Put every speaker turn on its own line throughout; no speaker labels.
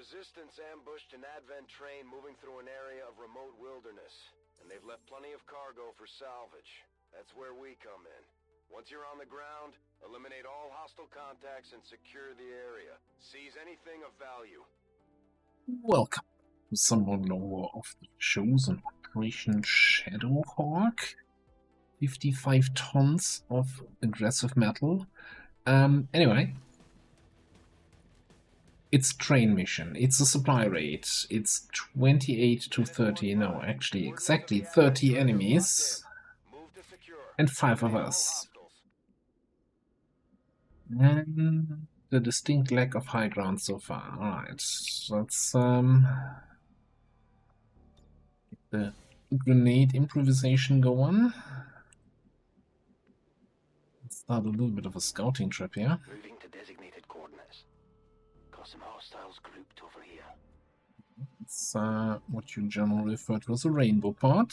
Resistance ambushed an Advent train moving through an area of remote wilderness, and they've left plenty of cargo for salvage. That's where we come in. Once you're on the ground, eliminate all hostile contacts and secure the area. Seize anything of value.
Welcome to some more lower of the chosen Operation Shadowhawk. 55 tons of aggressive metal. Anyway. It's train mission, it's a supply rate, it's 28 to 30, no, actually exactly 30 enemies, and 5 of us. And the distinct lack of high ground so far. Alright, let's get the grenade improvisation going. Let's start a little bit of a scouting trip here.
Moving to designated coordinates. Got some hostiles grouped over here.
It's what you generally refer to as a rainbow pod.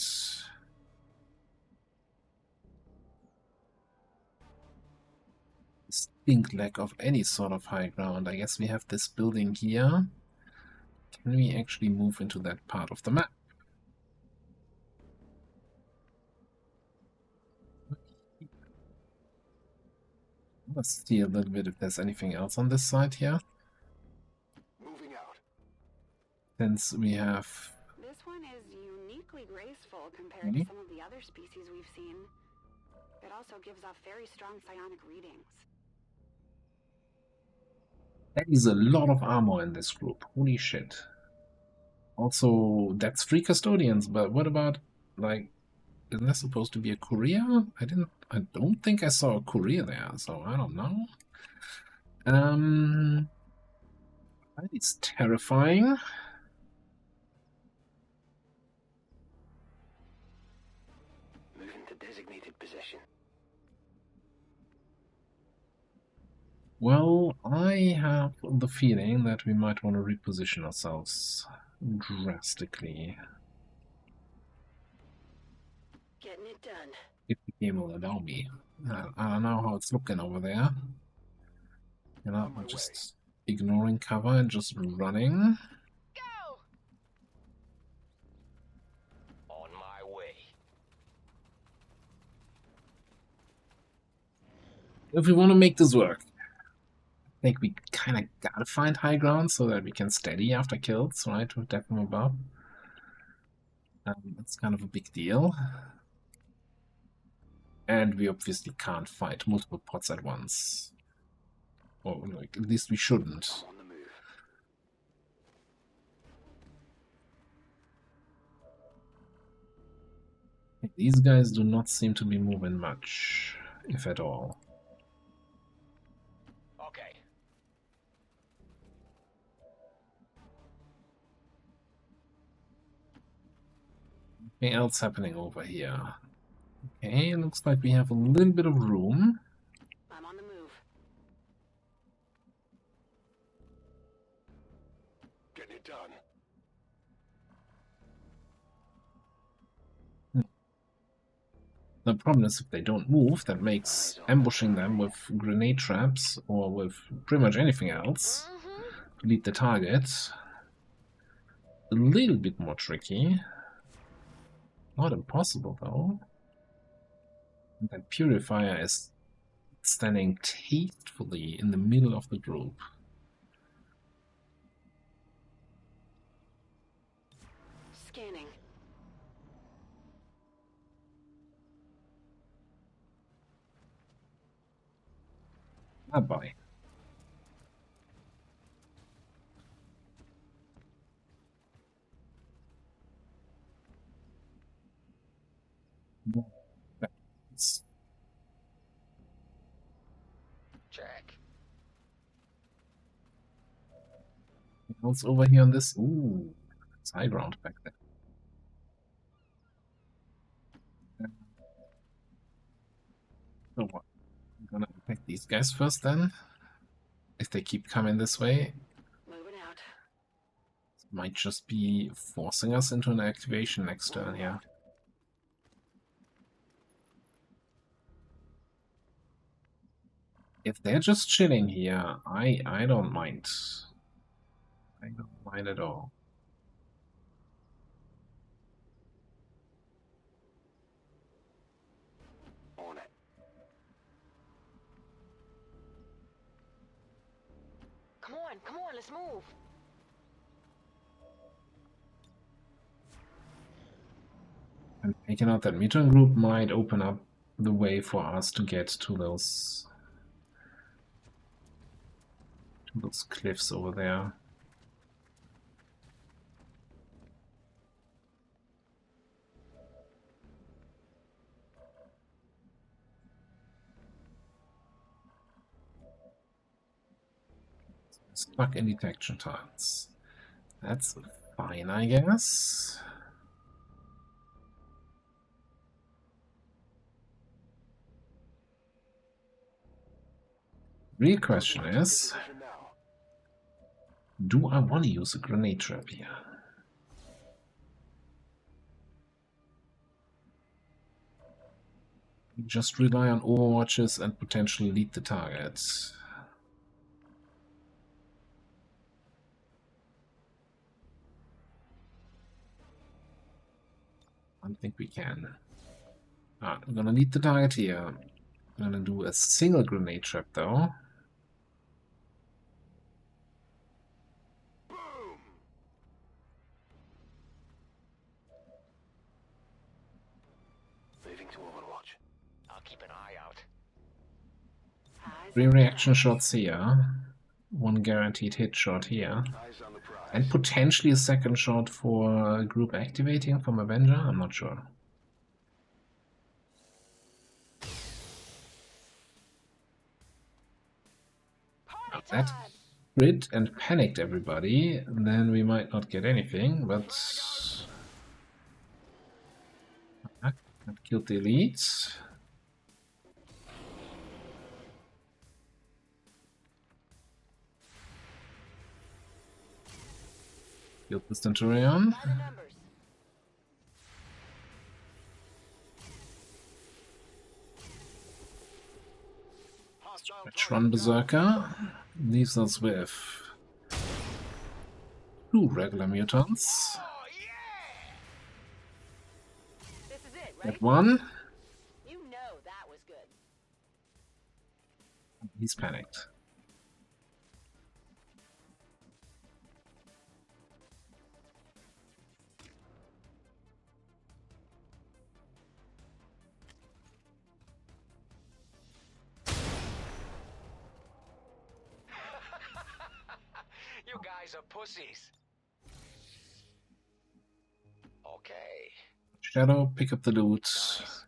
Distinct lack of any sort of high ground. I guess we have this building here. Can we actually move into that part of the map? Let's see a little bit if there's anything else on this side here.
Moving out.
Since we have...
This one is uniquely graceful compared to some of the other species we've seen. It also gives off very strong psionic readings.
There is a lot of armor in this group. Holy shit. Also, that's 3 custodians, but what about, like, isn't there supposed to be a courier? I don't think I saw a courier there, so I don't know. That is terrifying.
Moving to designated position.
Well, I have the feeling that we might want to reposition ourselves drastically.
Getting it done.
If the game will allow me. I don't know how it's looking over there. You know, I'm just ignoring cover and just running.
Go!
On my way.
If we want to make this work, I think we kind of gotta find high ground so that we can steady after kills, right, with death from above. That's kind of a big deal. And we obviously can't fight multiple pods at once. Or, like, at least we shouldn't.
On the move.
These guys do not seem to be moving much, if at all.
Okay.
Anything else happening over here? Okay, looks like we have a little bit of room.
I'm on the move.
Getting it done.
The problem is if they don't move, that makes ambushing them with grenade traps or with pretty much anything else to lead the target a little bit more tricky. Not impossible though. And that purifier is standing tastefully in the middle of the group.
Scanning.
Bye-bye.
Check.
What's over here on this? Ooh, it's high ground back there. So what? I'm gonna attack these guys first then. If they keep coming this way,
Moving out.
it might just be forcing us into an activation next turn here. If they're just chilling here, I don't mind. I don't mind at all.
On it.
Come on, let's move.
And taking out that mutant group might open up the way for us to get to those cliffs over there. Stuck in detection tiles. That's fine, I guess. Real question is, do I want to use a grenade trap here? Just rely on overwatches and potentially lead the targets. I think we can. I'm gonna lead the target here. I'm gonna do a single grenade trap though.
Moving to Overwatch.
I'll keep an eye out.
3 reaction shots here. 1 guaranteed hit shot here.
Eyes on the prize.
And potentially a second shot for group activating from Avenger? I'm not sure. If that crit and panicked everybody, then we might not get anything, but that killed the elites. Killed the Centurion.
By the numbers.
Let's run Berserker. Leaves us with 2 regular mutants.
Oh, yeah! This is it, right?
That one.
You know that was good.
He's panicked.
You guys are pussies. Okay.
Shadow, pick up the loot.
Nice.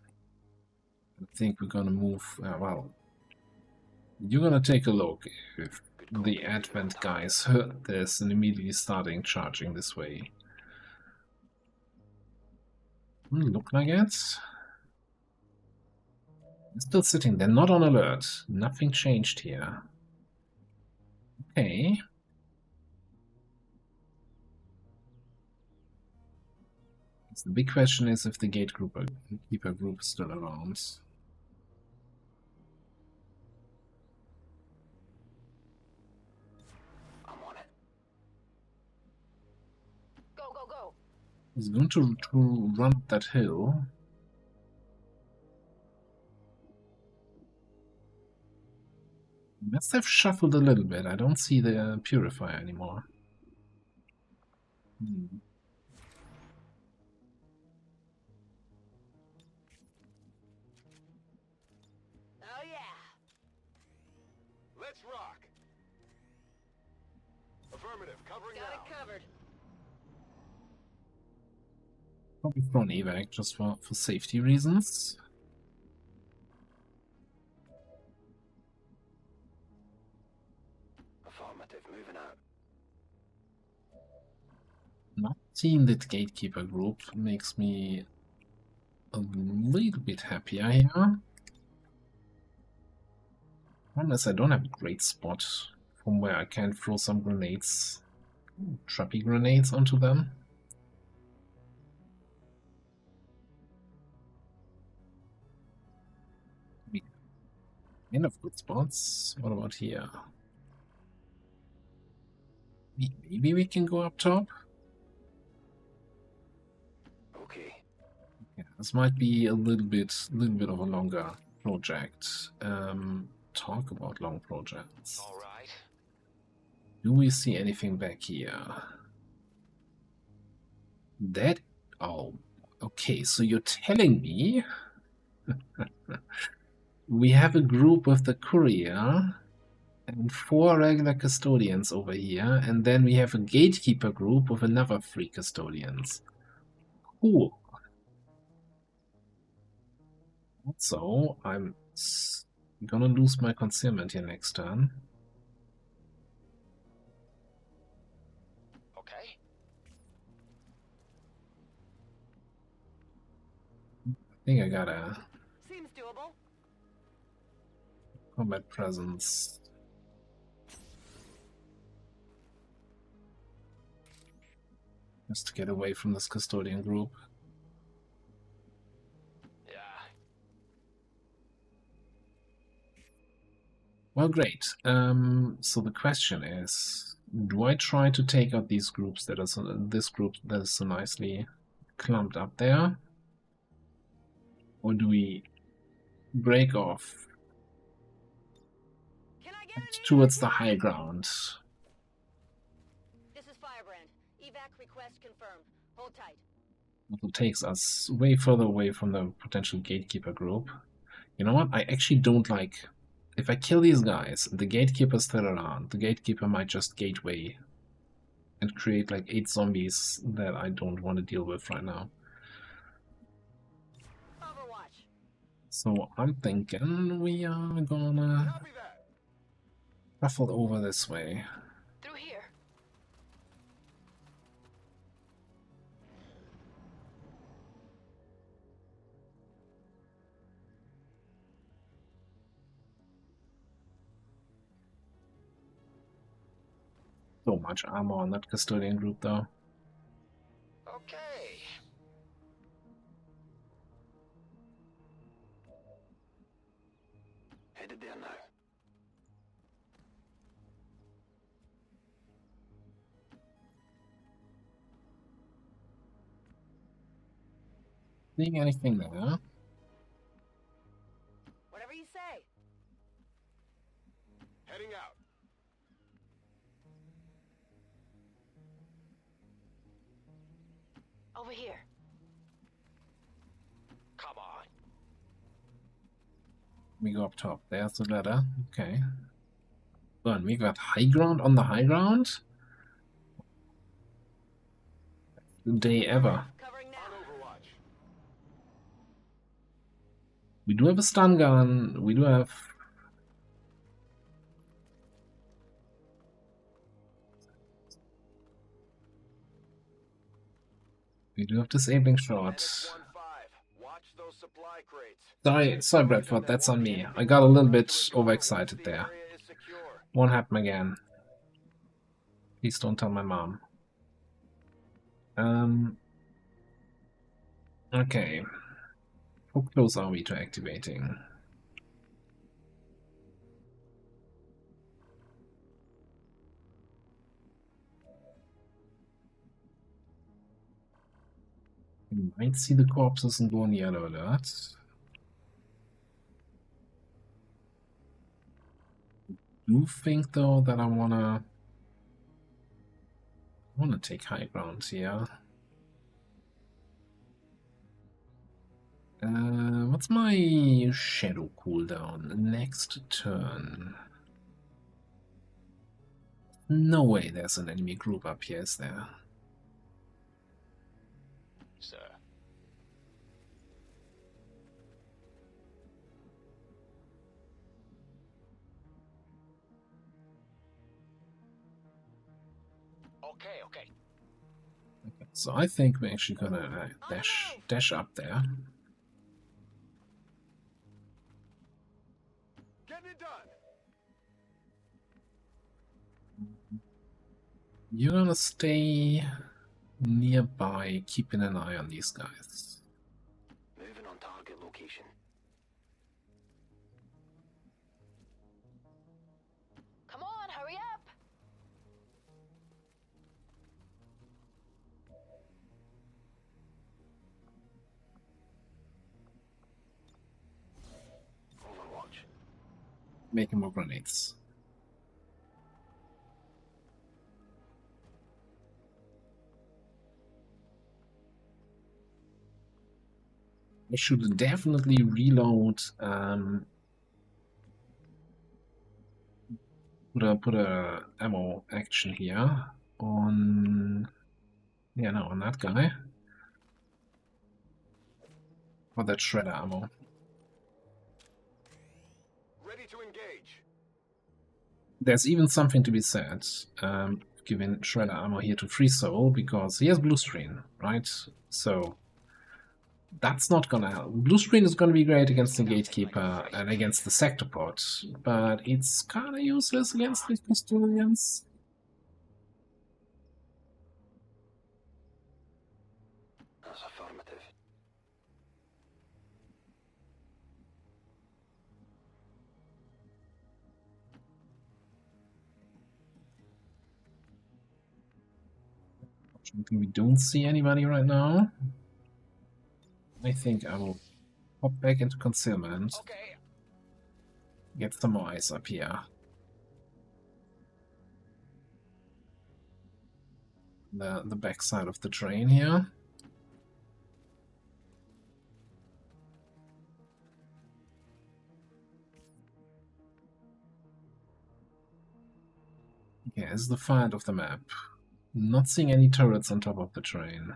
I think we're gonna move. Well, you're gonna take a look if the Advent guys heard this and immediately starting charging this way. Look like it. They're still sitting. They're not on alert. Nothing changed here. Okay. The big question is if the gatekeeper group is still around.
I'm on it.
Go, go, go.
He's going to run up that hill. Must have shuffled a little bit. I don't see the purifier anymore.
Oh, yeah.
Let's rock. Affirmative. Covering
Got
now.
it covered.
Probably throw an evac just for safety reasons.
Affirmative. Moving out.
Not seeing that gatekeeper group makes me a little bit happier here. Unless I don't have a great spot from where I can throw some grenades, trappy grenades onto them. Enough good spots. What about here? Maybe we can go up top?
Okay.
Yeah, this might be a little bit of a longer project. Talk about long projects.
All right.
Do we see anything back here? That... Oh, okay, so you're telling me we have a group with the courier and 4 regular custodians over here, and then we have a gatekeeper group with another 3 custodians. Cool. So, I'm gonna lose my concealment here next turn.
Okay.
I think I got a
Seems doable.
combat presence. Just to get away from this custodian group.
Yeah.
Well, great. So the question is, do I try to take out these groups that are this group that is so nicely clumped up there? Or do we break off
Can I get
towards the high ground?
This is Firebrand. Evac request confirmed. Hold tight.
It takes us way further away from the potential gatekeeper group. You know what? I actually don't like... If I kill these guys, the gatekeeper's still around. The gatekeeper might just gateway and create like 8 zombies that I don't want to deal with right now.
Overwatch.
So I'm thinking we are gonna
Copy that.
shuffle over this way.
Through here.
So much armor on that custodian group though.
Okay.
Headed there now.
Seeing anything there?
Whatever you say.
Heading out.
Over here. Come on.
We go up top. There's the ladder. Okay. But we got high ground on the high ground? Good day ever.
Covering now.
On Overwatch.
We do have a stun gun. We do have... We do have disabling shot.
NX-15. Watch those supply crates.
Sorry, Bradford, that's on me. I got a little bit overexcited there.
Area is secure.
Won't happen again. Please don't tell my mom. Okay. How close are we to activating? You might see the corpses and go on yellow alert. I do think though that I wanna take high ground here. What's my shadow cooldown? Next turn. No way there's an enemy group up here, is there?
Sir. Okay, okay.
Okay, so I think we're actually gonna dash up there.
Getting it done.
You're gonna stay nearby, keeping an eye on these guys.
Moving on target location.
Come on, hurry up.
making more grenades. I should definitely reload. Put a ammo action here on. Yeah, no, on that guy. Or that shredder ammo.
Ready to engage.
There's even something to be said. Giving shredder ammo here to Free Soul because he has blue screen, right? So that's not gonna help. Blue screen is gonna be great against the Gatekeeper and against the Sector Pod, but it's kinda useless against the Custodians.
That's affirmative.
We don't see anybody right now. I think I will pop back into concealment.
Okay.
Get some more eyes up here. The back side of the train here. Okay, this is the far end of the map. Not seeing any turrets on top of the train.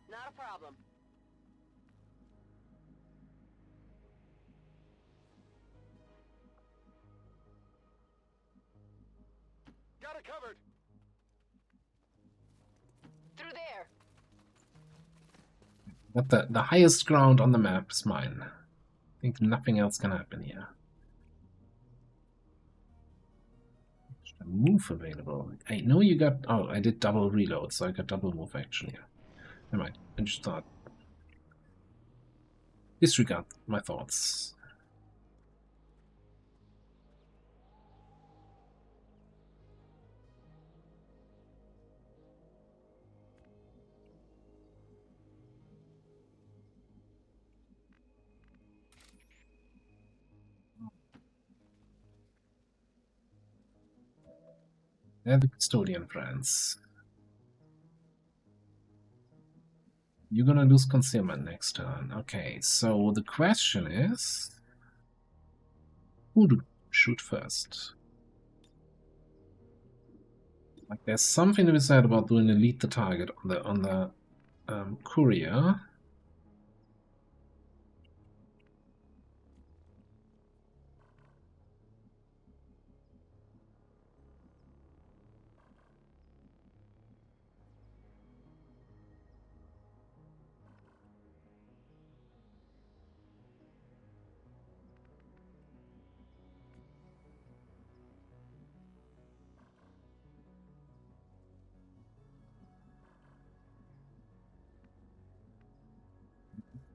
Not a problem.
Got it covered.
Through there.
But the highest ground on the map is mine. I think nothing else can happen here. Move available. I know you got... Oh, I did double reload, so I got double move action here. Never mind. I just thought... Disregard my thoughts. They're the Custodian friends. You're gonna lose concealment next turn. Okay, so the question is... Who to shoot first? Like, there's something to be said about doing elite the target on the courier.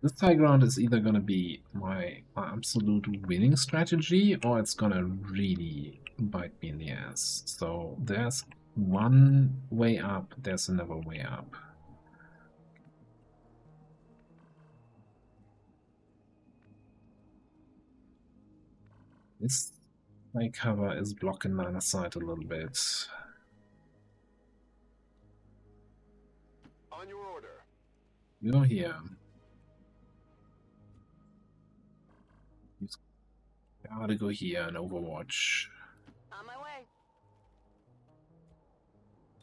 This high ground is either going to be my absolute winning strategy, or it's going to really bite me in the ass. So there's one way up, there's another way up. This high cover is blocking line of sight a little bit.
On your order.
Go here. Gotta go here and Overwatch.
On my way.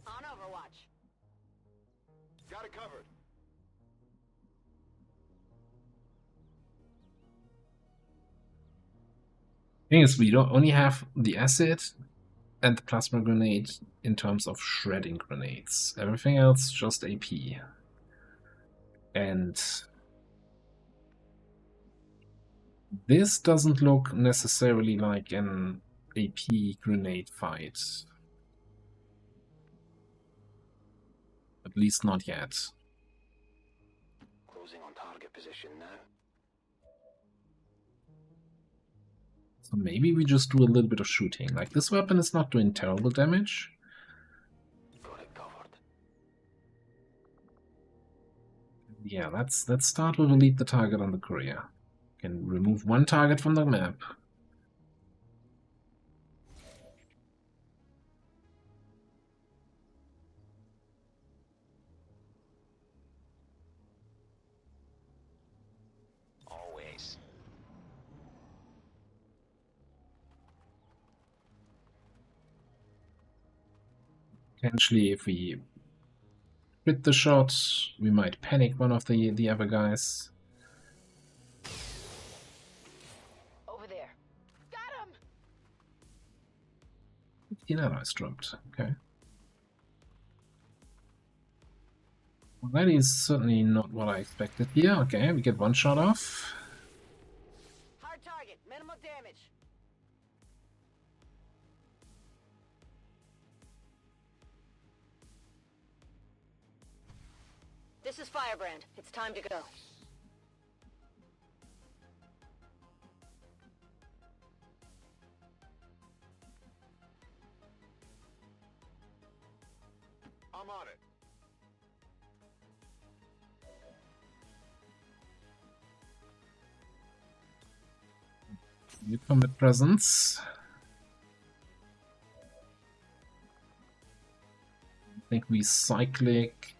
On Overwatch.
Got it covered.
Thing is, we don't only have the acid and the plasma grenade in terms of shredding grenades. Everything else just AP. And this doesn't look necessarily like an AP grenade fight. At least not yet.
Closing on target position now.
So maybe we just do a little bit of shooting. Like, this weapon is not doing terrible damage.
Got it covered.
Yeah, let's start with elite the target on the courier. Can remove one target from the map.
Always.
Potentially, if we crit the shot, we might panic one of the other guys.
Over there. Got him!
15 allies dropped. Okay. Well, that is certainly not what I expected here. Okay, we get one shot off.
Hard target. Minimal damage. This is Firebrand. It's time to go.
I'm on it.
New combat presence. I think we cyclic.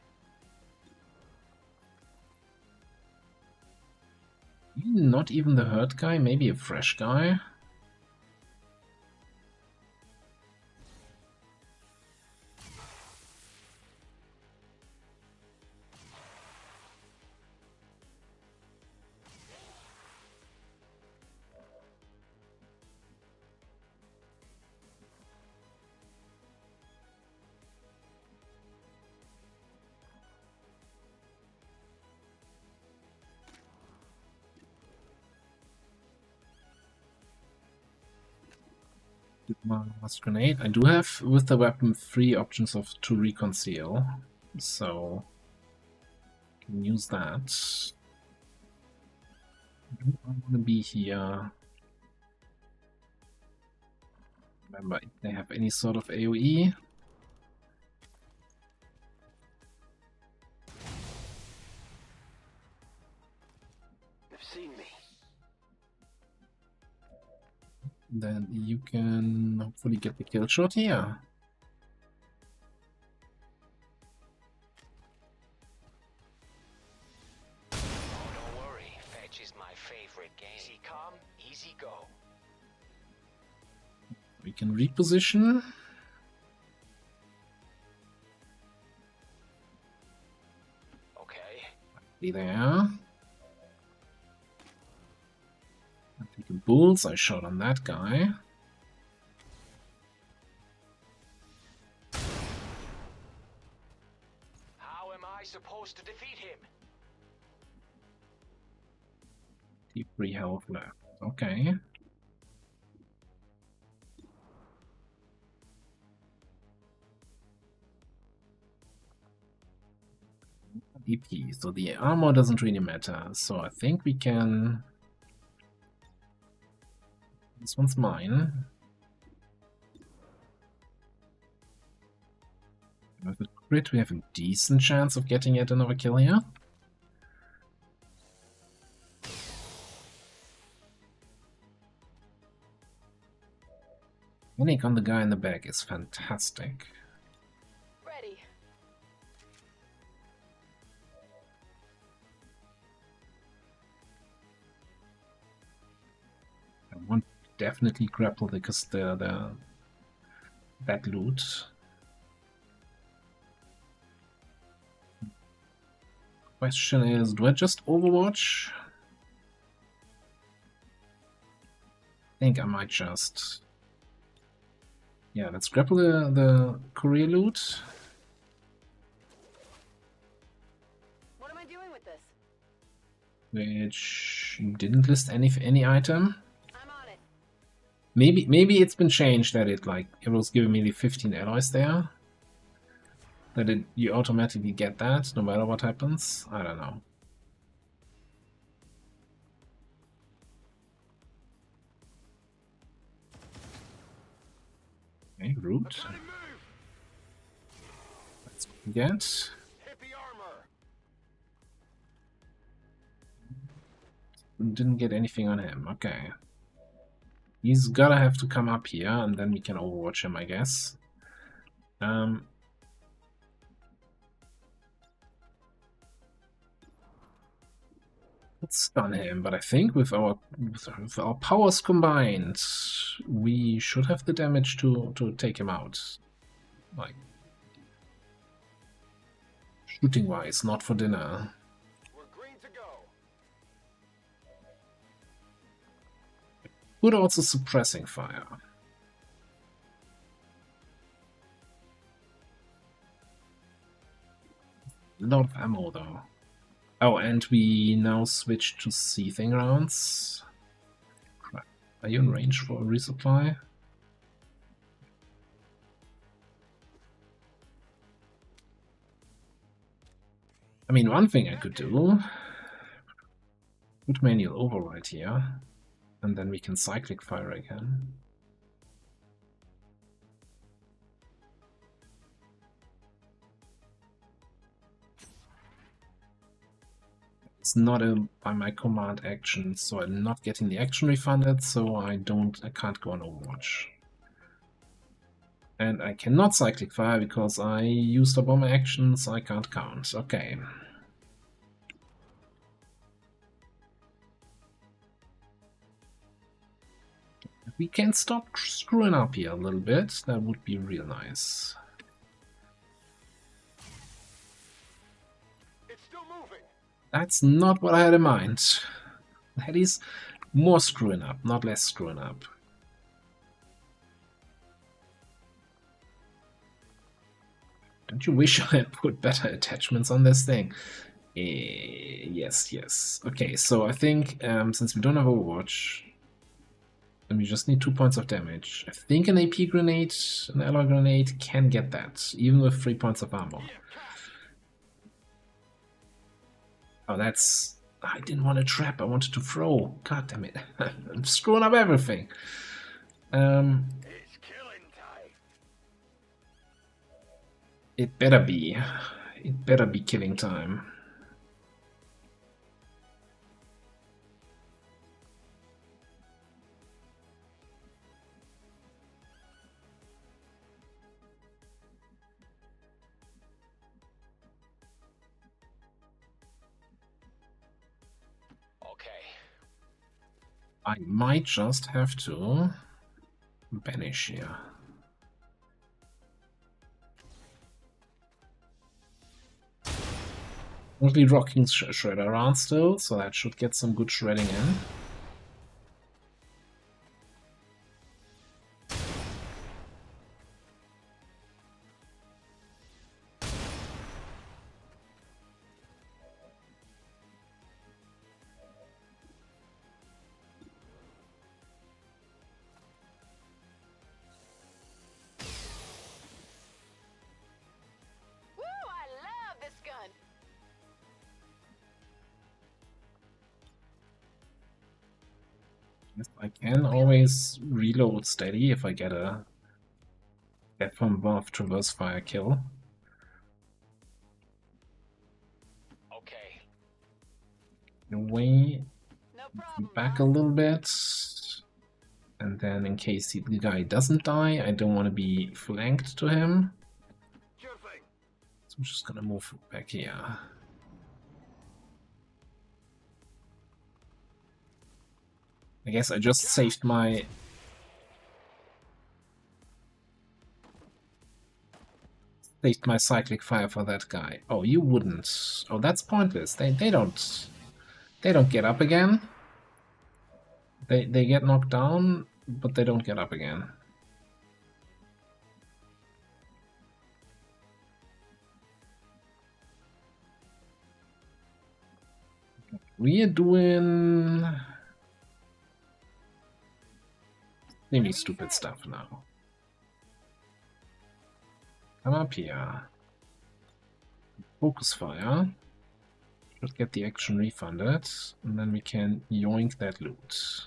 Not even the hurt guy, maybe a fresh guy. My last grenade. I do have with the weapon 3 options of to reconceal, so can use that. I don't want to be here. Remember, if they have any sort of AoE.
They've seen me.
Then you can hopefully get the kill shot here.
Oh, don't worry. Fetch is my favorite game. Easy come, easy go.
We can reposition.
Okay.
Be there. I take a bullseye shot on that guy.
How am I supposed to defeat him?
Keep 3 health left. Okay. EP, so the armor doesn't really matter. So I think we can. This one's mine. With the crit, we have a decent chance of getting yet another kill here. Panic on the guy in the back is fantastic.
Ready.
I want to definitely grapple because that loot. Question is, do I just Overwatch? I think I might just. Yeah, let's grapple the courier loot.
What am I doing with this?
Which didn't list any item.
I'm on it.
Maybe it's been changed that it was giving me the 15 alloys there. That you automatically get that no matter what happens. I don't know. Okay, root. Let's get.
Hit the armor.
didn't get anything on him. Okay. He's gotta have to come up here, and then we can overwatch him, I guess. Let's stun him, but I think with our powers combined, we should have the damage to take him out. Like, shooting-wise, not for dinner.
We're green to go.
But also suppressing fire. A lot of ammo, though. Oh, and we now switch to seething rounds. Crap. Are you in range for a resupply? I mean, one thing I could do, put manual override here, and then we can cyclic fire again. It's not by my command action, so I'm not getting the action refunded, so I can't go on Overwatch. And I cannot cyclic fire because I used up all my actions, I can't count. Okay. If we can stop screwing up here a little bit, that would be real nice. That's not what I had in mind. That is more screwing up, not less screwing up. Don't you wish I had put better attachments on this thing? Yes, yes. Okay, so I think since we don't have Overwatch, and we just need 2 points of damage, I think an AP grenade, an alloy grenade can get that, even with 3 points of armor. Oh, that's... I didn't want to trap, I wanted to throw. God damn it. I'm screwing up everything.
It's killing time.
It better be. It better be killing time. I might just have to banish here. Currently rocking Shredder around still, so that should get some good shredding in. I can always reload steady if I get a Death from Above Traverse Fire kill.
Okay.
Away,
No problem,
back
huh?
a little bit, and then in case the guy doesn't die, I don't want to be flanked to him.
Sure thing.
So I'm just gonna move back here. I guess I just saved my... cyclic fire for that guy. Oh, you wouldn't. Oh, that's pointless. They don't get up again. They get knocked down, but they don't get up again. We're doing really stupid stuff now. Come up here. Focus fire. Should get the action refunded, and then we can yoink that loot.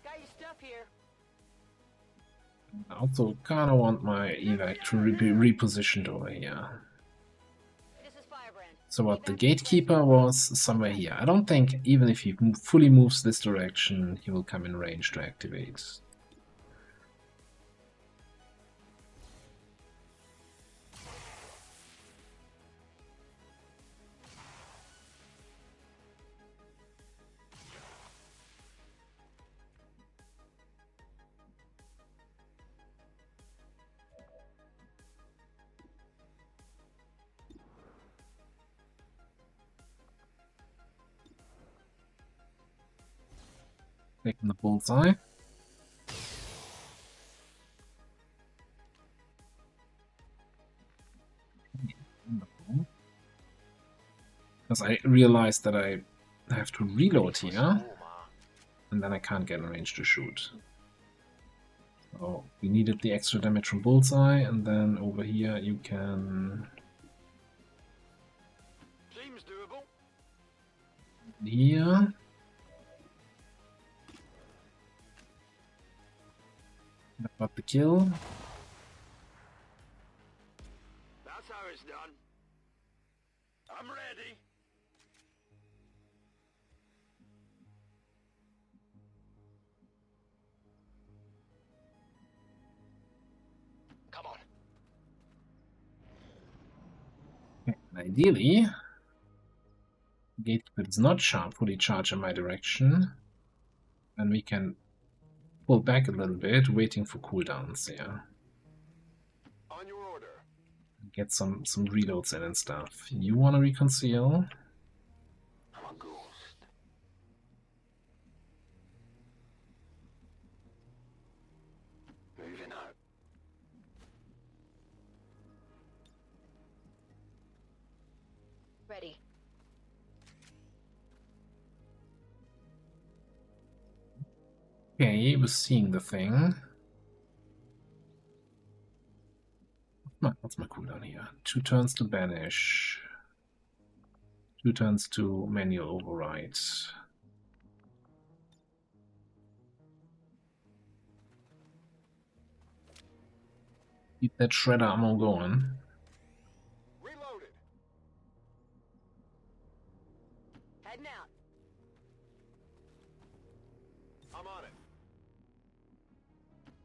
Got your stuff here.
I also kinda want my evac to be repositioned over here.
This is Firebrand.
So what, the gatekeeper was somewhere here. I don't think even if he fully moves this direction, he will come in range to activate. Taking the bullseye. Because I realized that I have to reload here, and then I can't get in range to shoot. So we needed the extra damage from bullseye, and then over here you can...
Seems doable.
Here. That got the kill.
That's how it's done. I'm ready.
Come on.
Okay, ideally, gatekeeper does not fully charge in my direction, and we can pull back a little bit, waiting for cooldowns here.
On your order.
Get some reloads in and stuff. You want to reconcile?
I'm a ghost. Moving out.
Ready.
Okay, he was seeing the thing. What's my cooldown here? 2 turns to banish. 2 turns to manual override. Keep that shredder ammo going.
Reloaded.
Heading out.
I'm on it.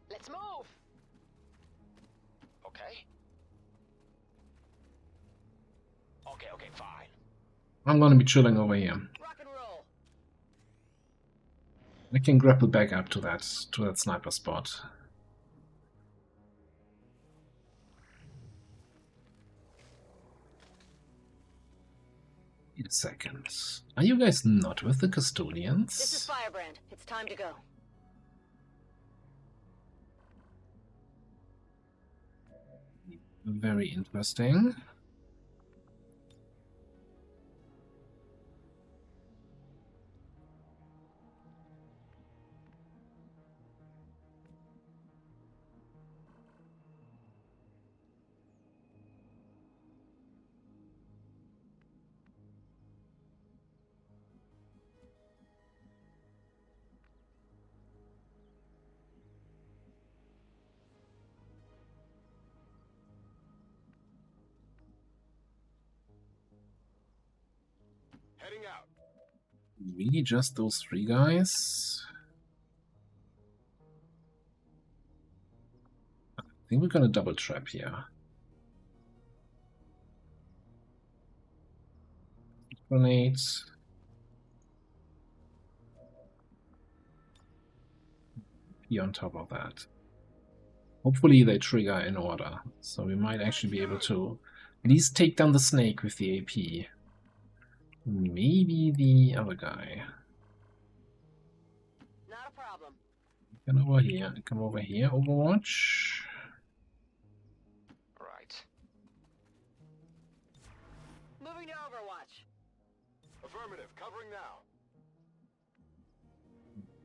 Let's move.
Okay. Okay, fine.
I'm gonna be chilling over here.
Rock and roll.
I can grapple back up to that sniper spot. Wait a second. Are you guys not with the Custodians?
This is Firebrand. It's time to go.
Very interesting.
Heading out.
Really just those 3 guys? I think we're gonna double trap here. Grenades. Be on top of that. Hopefully they trigger in order, so we might actually be able to at least take down the snake with the AP. Maybe the other guy.
Not a problem.
Come over here, Overwatch.
Right.
Moving to Overwatch.
Affirmative. Covering now.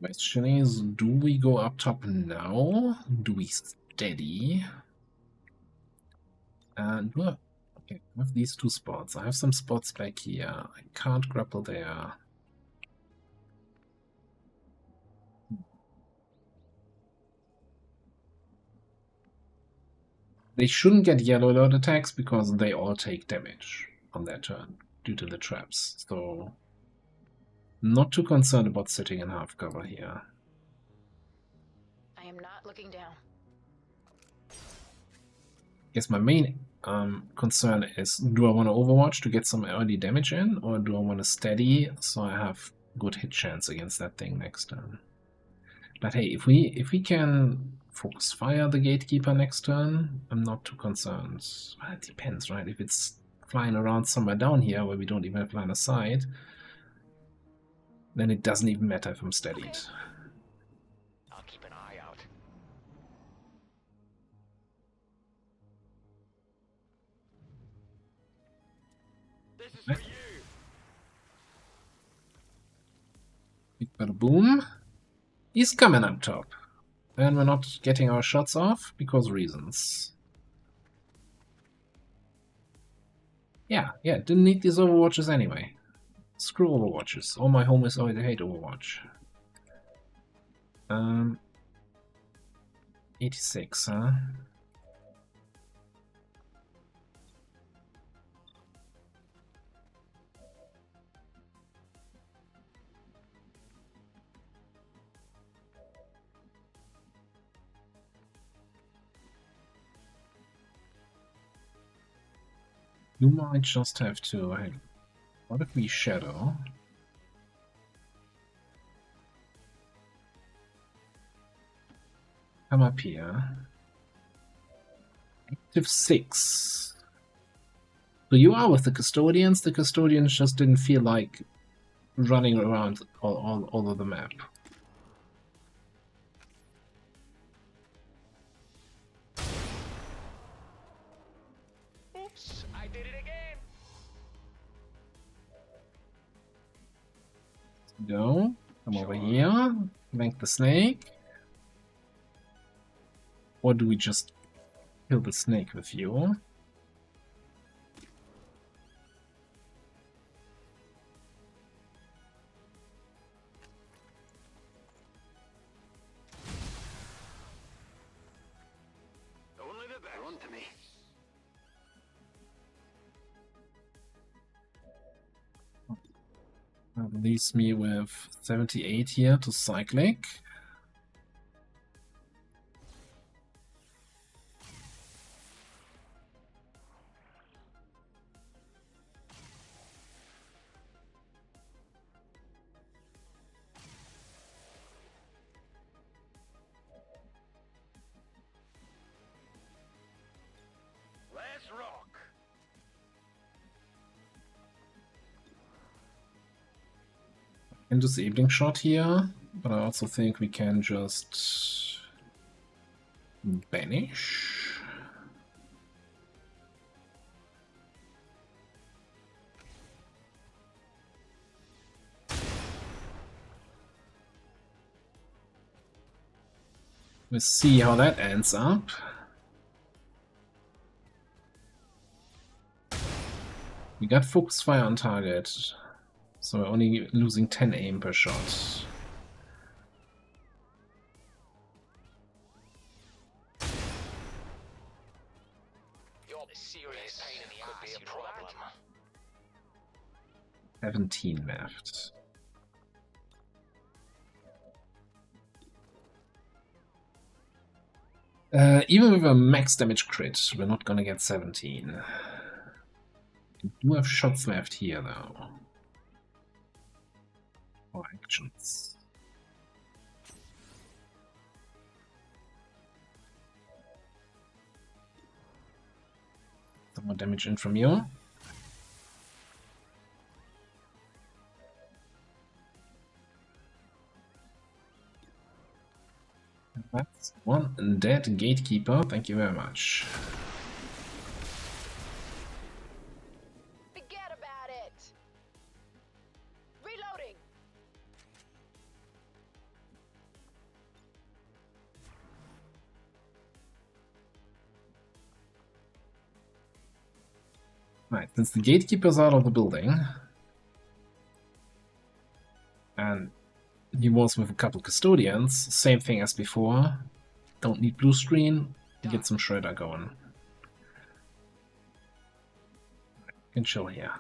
Question is, do we go up top now? Do we steady? And okay, I have these 2 spots. I have some spots back here. I can't grapple there. They shouldn't get yellow alert attacks because they all take damage on their turn. due to the traps. So not too concerned about sitting in half cover here.
I am not looking down.
Guess my main concern is, do I want to overwatch to get some early damage in, or do I want to steady so I have good hit chance against that thing next turn? But hey, if we can focus fire the gatekeeper next turn, I'm not too concerned. Well, it depends, right? If it's flying around somewhere down here where we don't even have line of sight, then it doesn't even matter if I'm steadied.
Okay. I'll keep an eye out.
This is for you.
Big bada boom. He's coming up top. And we're not getting our shots off because reasons. Yeah, didn't need these overwatches anyway. Screw overwatches. All my homies already hate Overwatch. 86, huh? You might just have to... What if we shadow? Come up here. Active 6. So you are with the Custodians. The Custodians just didn't feel like running around all over the map.
Oops, I did it again.
Go. Come over here. Flank the snake. Or do we just kill the snake with you?
Only the best. Run to me.
That leaves me with 78 here to cyclic.
Let's rock.
And disabling shot here, but I also think we can just banish. Let's see how that ends up. We got focus fire on target, so we're only losing 10 aim per shot.
You're a serious pain in the ass. Could be a problem.
17 left. Even with a max damage crit, we're not gonna get 17. We do have shots left here, though. Or actions. Some more damage in from you. That's one dead gatekeeper. Thank you very much.
Forget about it. Reloading.
Right, since the gatekeeper's out of the building, and he was with a couple custodians, same thing as before. Don't need blue screen, get some shredder going. Can chill here.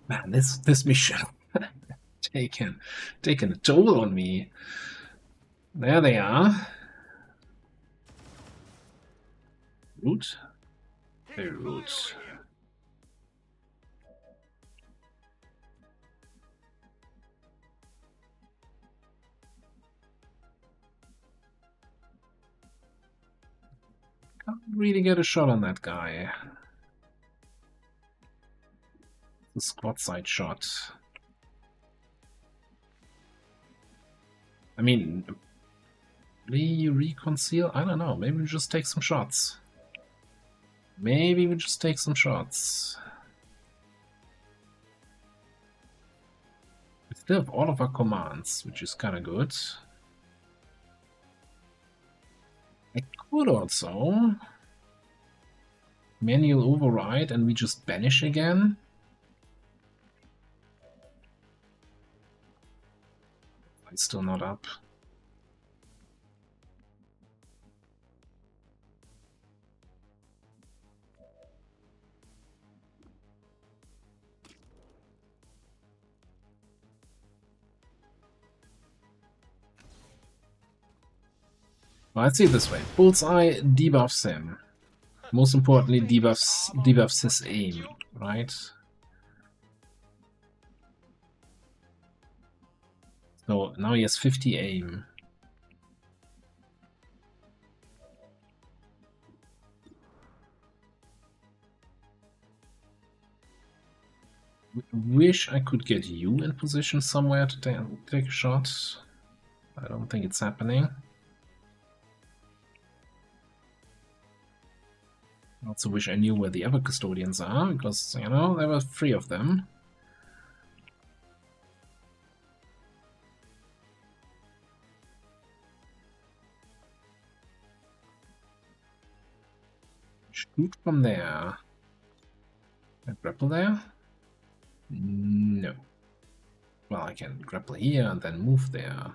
Man, this mission taken a toll on me. There they are. Root. Very root. Can't really get a shot on that guy. The squad side shot. I mean, reconcile? I don't know. Maybe we just take some shots. Maybe we just take some shots. We still have all of our commands, which is kind of good. I could also manual override and we just banish again. I'm still not up. Well, let's see it this way. Bullseye debuffs him. Most importantly, debuffs his aim, right? So now he has 50 aim. Wish I could get you in position somewhere to take a shot. I don't think it's happening. I also wish I knew where the other custodians are, because, you know, there were 3 of them. Shoot from there. Can I grapple there? No. Well, I can grapple here and then move there.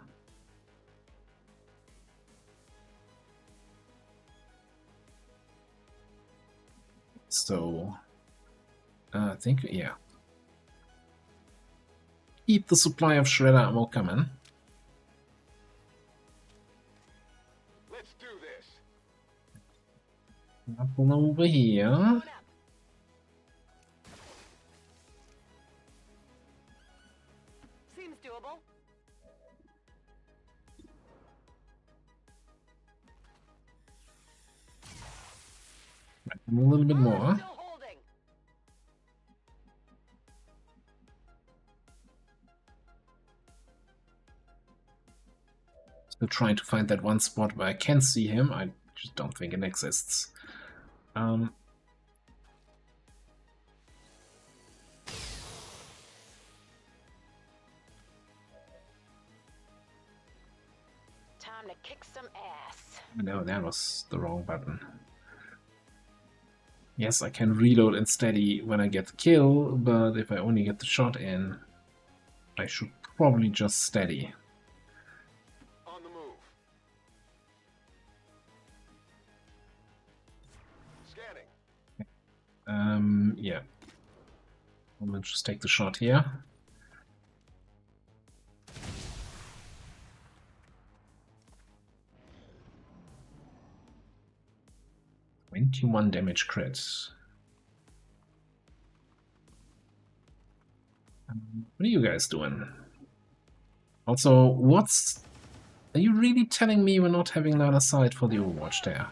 So, I think, yeah. Keep the supply of shredder ammo coming.
Let's do this.
Grapple over here.
Seems doable.
A little bit more.
Still holding.
Still trying to find that one spot where I can see him. I just don't think it exists.
Time to kick some ass.
No, that was the wrong button. Yes, I can reload and steady when I get the kill, but if I only get the shot in, I should probably just steady.
On the move. Scanning.
Yeah. I'm gonna just take the shot here. $21 damage crits. What are you guys doing? Also, are you really telling me we're not having line of sight for the Overwatch there?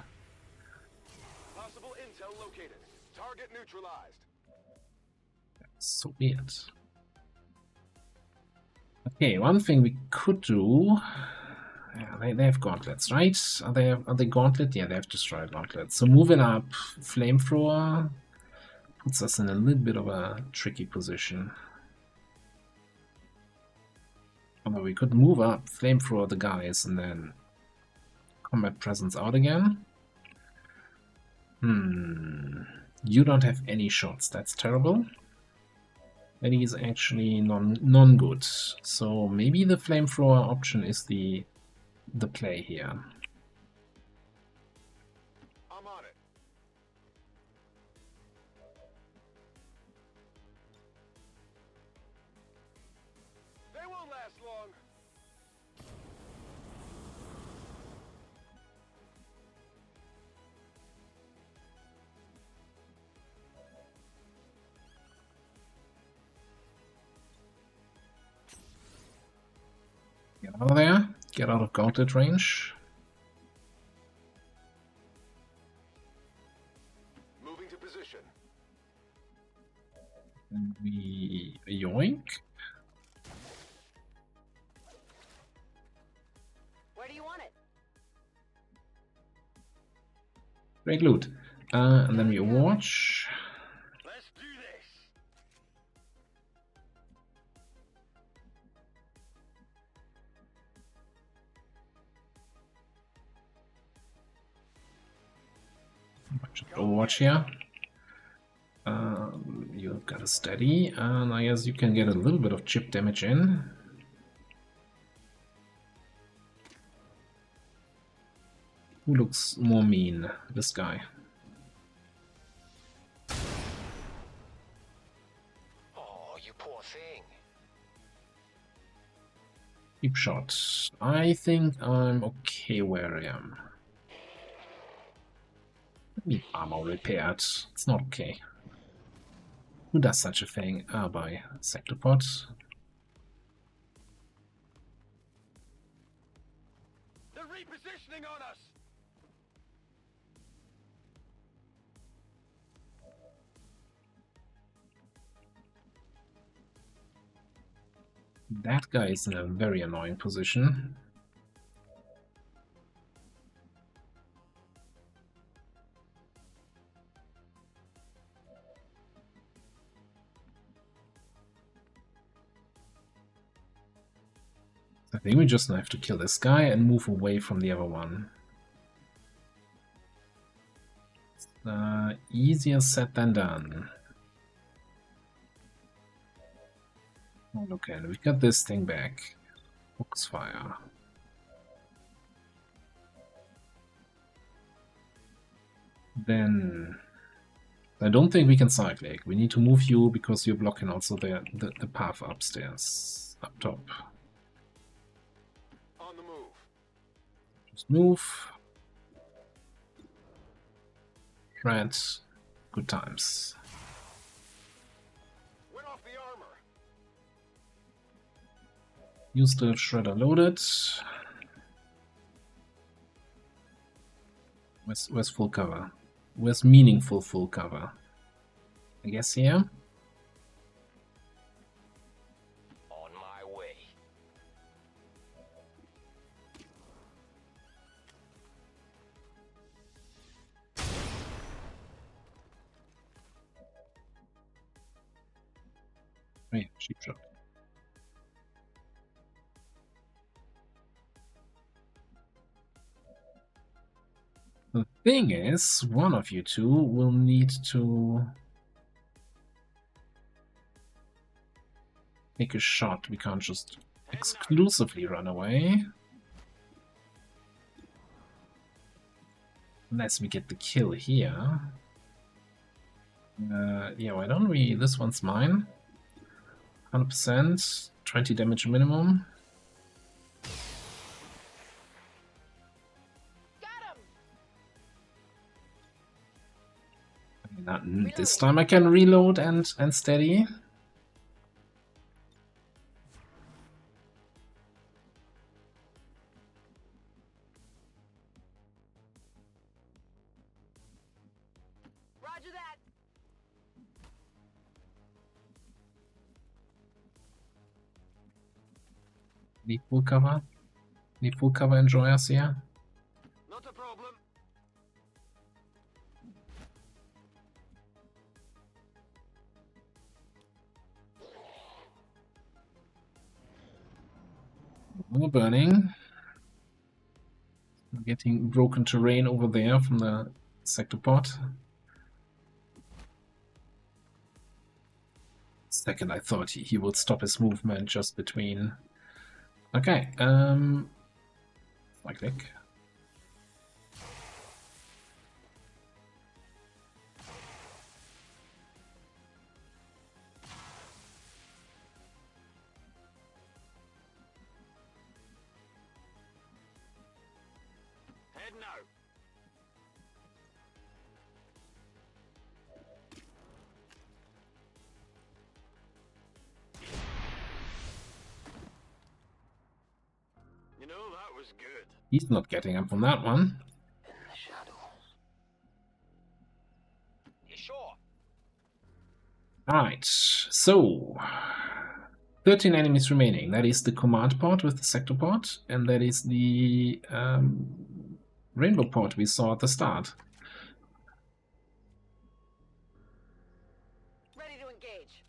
Possible intel located. Target neutralized.
That's so weird. Okay, one thing we could do... Yeah, they have gauntlets, right? Are they gauntlet? Yeah, they have destroyed gauntlets. So moving up, flamethrower puts us in a little bit of a tricky position. Although we could move up, flamethrower the guys, and then combat presence out again. You don't have any shots. That's terrible. That is actually non-good. So maybe the flamethrower option is the play here.
I'm on it.
Out of there. Get out of gauntlet range.
Moving to position.
And we yoink.
Where do you want it?
Great loot. And then we watch.
Let's do this.
Overwatch here. You've got a steady, and I guess you can get a little bit of chip damage in. Who looks more mean? This guy.
Oh, you poor thing.
Deep shot. I think I'm okay where I am. Need armor repaired. It's not okay. Who does such a thing? Ah, by Sectopod.
They're repositioning on us.
That guy is in a very annoying position. I think we just have to kill this guy and move away from the other one. Easier said than done. Okay, and we've got this thing back. Foxfire. Then I don't think we can cyclic. We need to move you because you're blocking also the path upstairs, up top.
On the move.
Just move. Shred. Good times.
Went off the armor.
Use the shredder loaded. Where's full cover? Where's meaningful full cover? I guess here.
On my way.
Oh yeah, cheap shot. The thing is, one of you two will need to take a shot. We can't just exclusively run away. Unless we get the kill here. Yeah, why don't we? This one's mine. 100%, 20 damage minimum. Not this time I can reload and steady.
Roger that.
Need full cover. Need full cover, enjoyers here.
Not a problem.
More burning. I'm getting broken terrain over there from the Sectopod. Second, I thought he would stop his movement just between. Okay, I click.
Heading out. was good.
He's not getting up on that one.
In the shadows. You sure?
Alright, so 13 enemies remaining. That is the command pod with the sector pod, and that is the rainbow pod we saw at the start.
Ready to engage.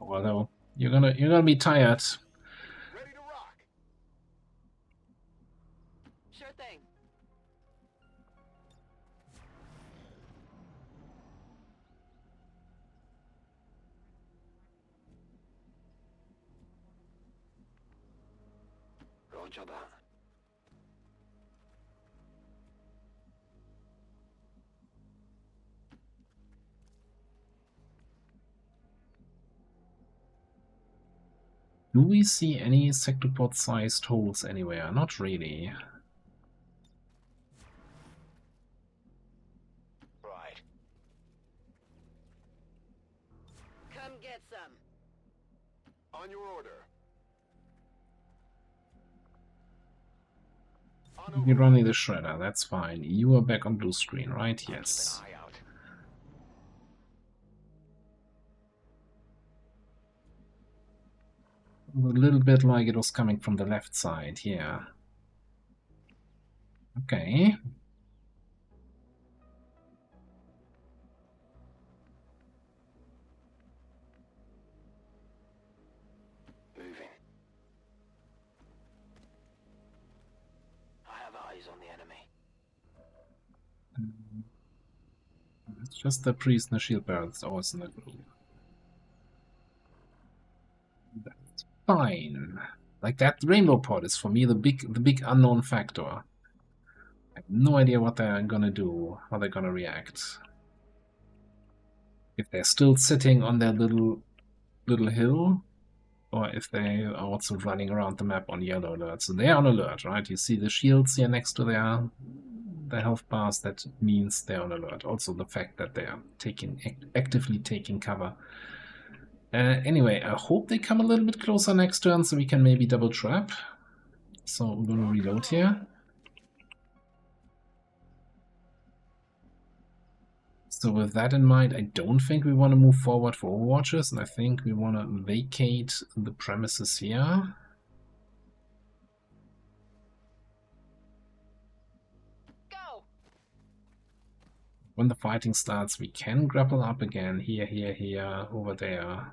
Although you're gonna be tired.
Ready to rock.
Sure thing.
Roger that.
Do we see any sector pod sized holes anywhere? Not really.
Right.
Come get some.
On your order. On
You're running the shredder, that's fine. You are back on blue screen, right? Yes.
Keep an eye out.
A little bit like it was coming from the left side here. Okay.
Moving. I have eyes on the enemy.
It's just the priest and the shield bearer that's always in the group. That's fine. Like that rainbow pod is for me the big unknown factor. I have no idea what they're gonna do, how they're gonna react. If they're still sitting on their little hill, or if they are also running around the map on yellow alert. So they're on alert, right? You see the shields here next to their health bars, that means they're on alert. Also the fact that they are actively taking cover. Anyway, I hope they come a little bit closer next turn so we can maybe double trap. So I'm gonna reload here. So with that in mind, I don't think we want to move forward for overwatches, and I think we want to vacate the premises here.
Go.
When the fighting starts, we can grapple up again. Here, here, here, over there.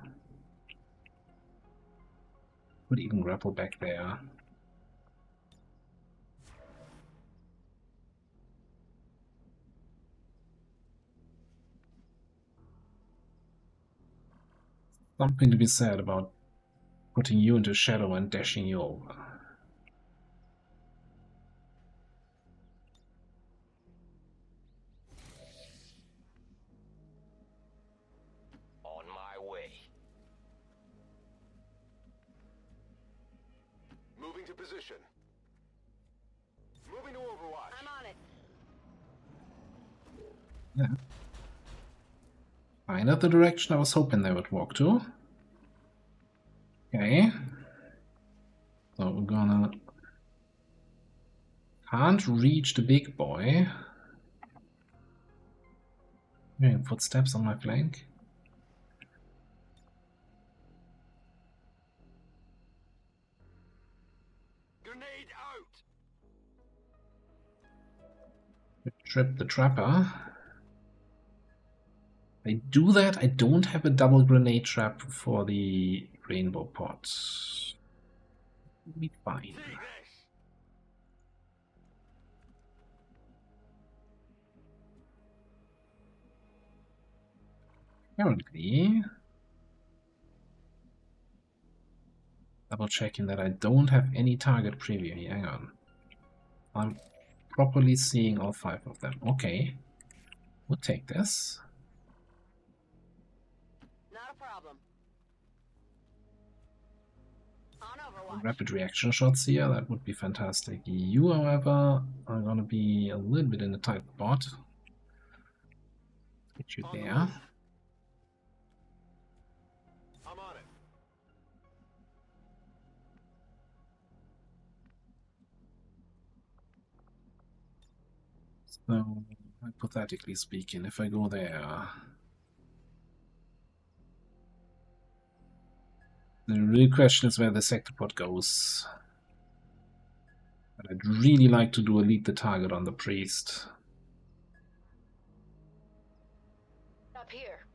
Could even grapple back there. Something to be said about putting you into shadow and dashing you over.
On my way.
Moving to position. Moving to Overwatch.
I'm on it.
Yeah. Kind of the direction I was hoping they would walk to. Okay. So we're gonna... Can't reach the big boy. Hearing footsteps on my flank.
Grenade out.
Trip the trapper. I do that. I don't have a double grenade trap for the rainbow pot. We'll be fine.
See this.
Currently, double checking that I don't have any target preview here. Hang on. I'm properly seeing all 5 of them. Okay. We'll take this.
Not a problem. On Overwatch.
Rapid reaction shots here, that would be fantastic. You, however, are gonna be a little bit in a tight spot. Get you there.
I'm on it.
So, hypothetically speaking, if I go there, the real question is where the sector pod goes. But I'd really like to do a lead the target on the priest.
Up here.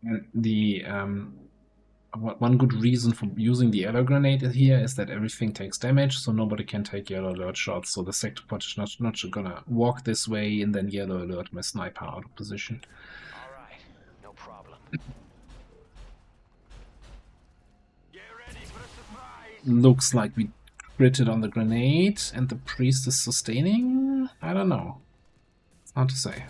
And the one good reason for using the yellow grenade here is that everything takes damage, so nobody can take yellow alert shots. So the sector pot is not gonna walk this way and then yellow alert my sniper out of position.
All right, no problem.
Get ready for a surprise.
Looks like we critted on the grenade and the priest is sustaining? I don't know. It's hard to say.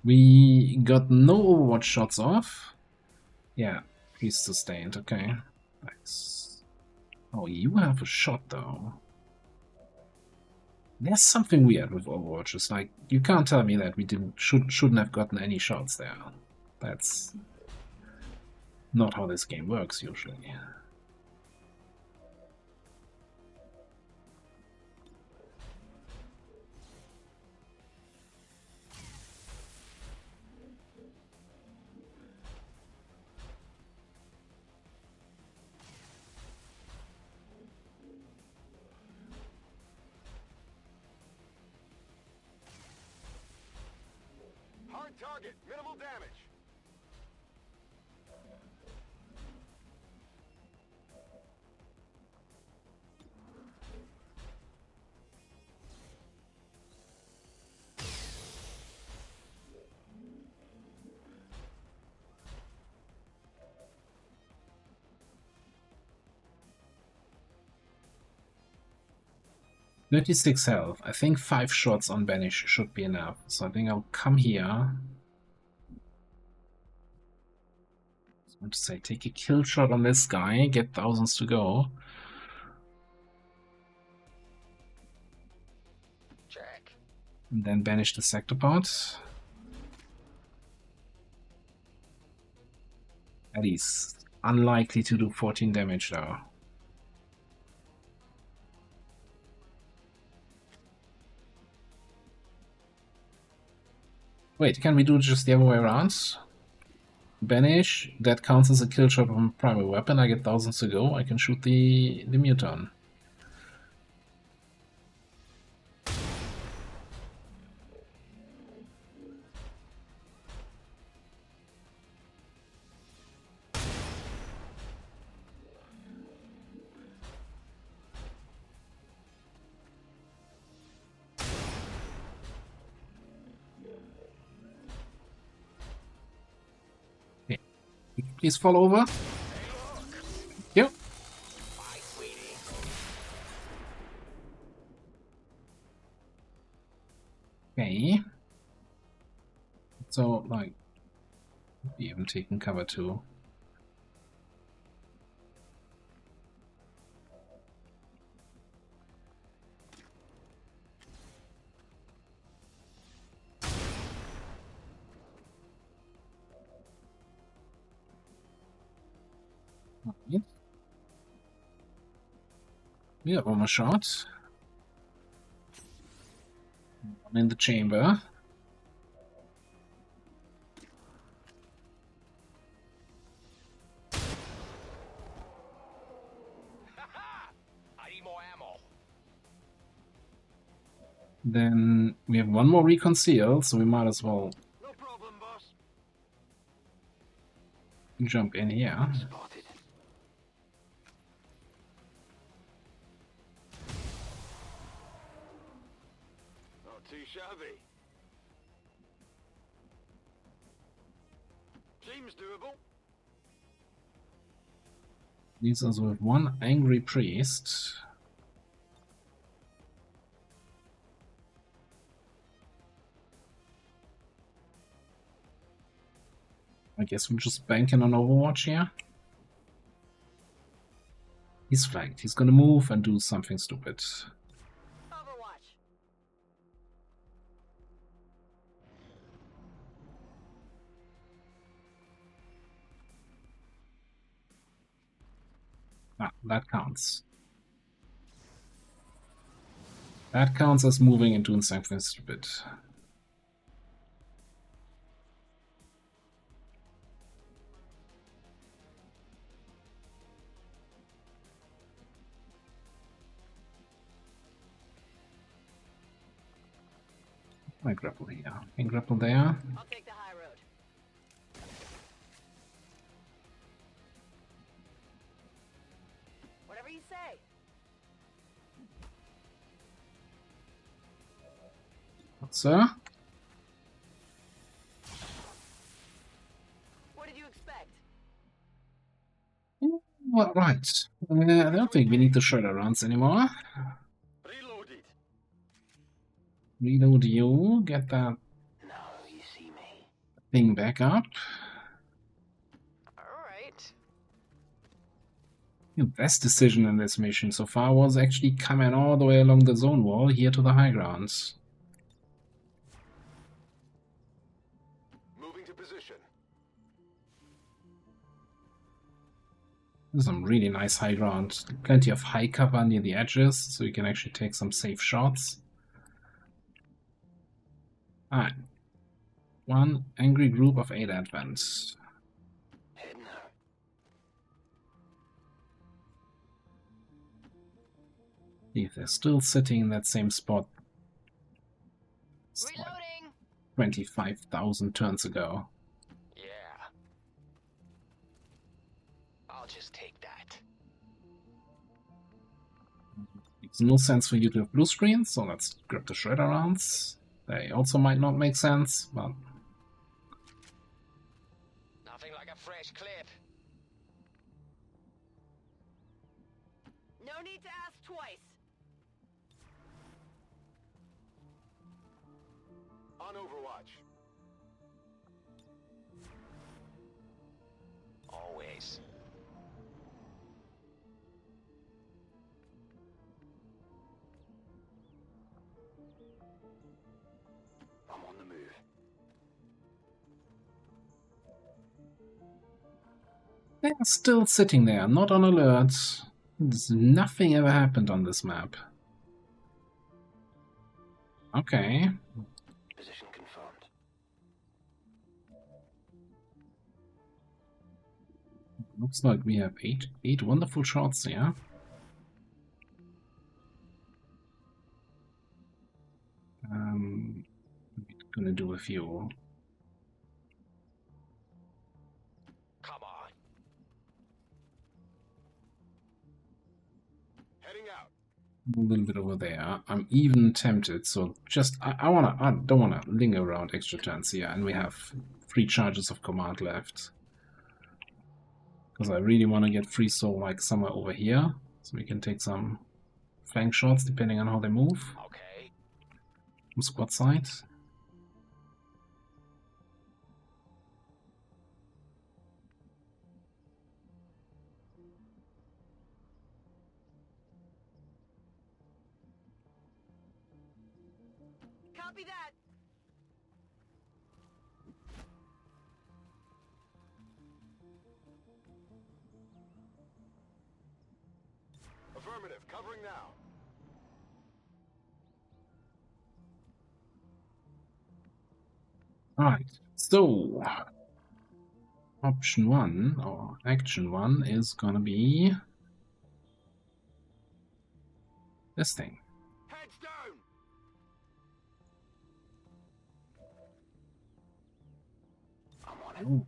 We got no Overwatch shots off. Yeah, he's sustained. Okay, nice. Oh, you have a shot though. There's something weird with Overwatch. It's like you can't tell me that we shouldn't have gotten any shots there. That's not how this game works usually.
Hard target, minimal damage.
.36 health. I think 5 shots on Banish should be enough. So I think I'll come here. I want to say, take a kill shot on this guy, get thousands to go.
Check.
And then banish the sector pot. That is unlikely to do 14 damage though. Wait, can we do just the other way around? Banish, that counts as a kill shot on primary weapon. I get thousands to go. I can shoot the muton. Please fall over. Yep.
Bye, sweetie.
Okay. So, like, we haven't taken cover too. Right. We have one more shot. I'm in the chamber.
I need more ammo.
Then we have one more reconcile, so we might as well
No problem, boss.
jump in here.
Spotted. Not too shabby. Seems doable.
Leaves us with one angry priest. I guess we're just banking on Overwatch here. He's flanked. He's gonna move and do something stupid.
Overwatch.
Ah, that counts. That counts as moving and doing something stupid. I grapple here. And grapple there.
I'll take the high road. Whatever you say.
Sir?
What did you expect?
Well, right. I don't think we need the shredder rounds anymore.
Reload it.
Reload you. Get that
Now you see me.
thing back up.
Alright.
Your best decision in this mission so far was actually coming all the way along the zone wall here to the high grounds.
Moving to position.
There's some really nice high ground. Plenty of high cover near the edges, so you can actually take some safe shots. Alright. One angry group of 8 advents.
Head now.
If they're still sitting in that same spot. It's like
Reloading.
25,000 turns ago.
Yeah. I'll just take that.
Makes no sense for you to have blue screens, so let's grab the shredder rounds. They also might not make sense, but
Nothing like a fresh clip.
No need to ask twice.
On Overwatch.
Always.
I'm on the move.
they're still sitting there, not on alert. Nothing ever happened on this map. Okay.
Position confirmed.
Looks like we have eight wonderful shots here. We're gonna do a few.
Come on.
Heading out.
A little bit over there. I'm even tempted, so just I don't wanna linger around extra turns here, and we have 3 charges of command left. Because I really want to get free soul like somewhere over here, so we can take some flank shots depending on how they move.
Okay.
From squad side.
Copy that.
Affirmative. Covering now.
Alright, so option 1 or action 1 is gonna be this thing.
Heads down. I'm on it.
Oh,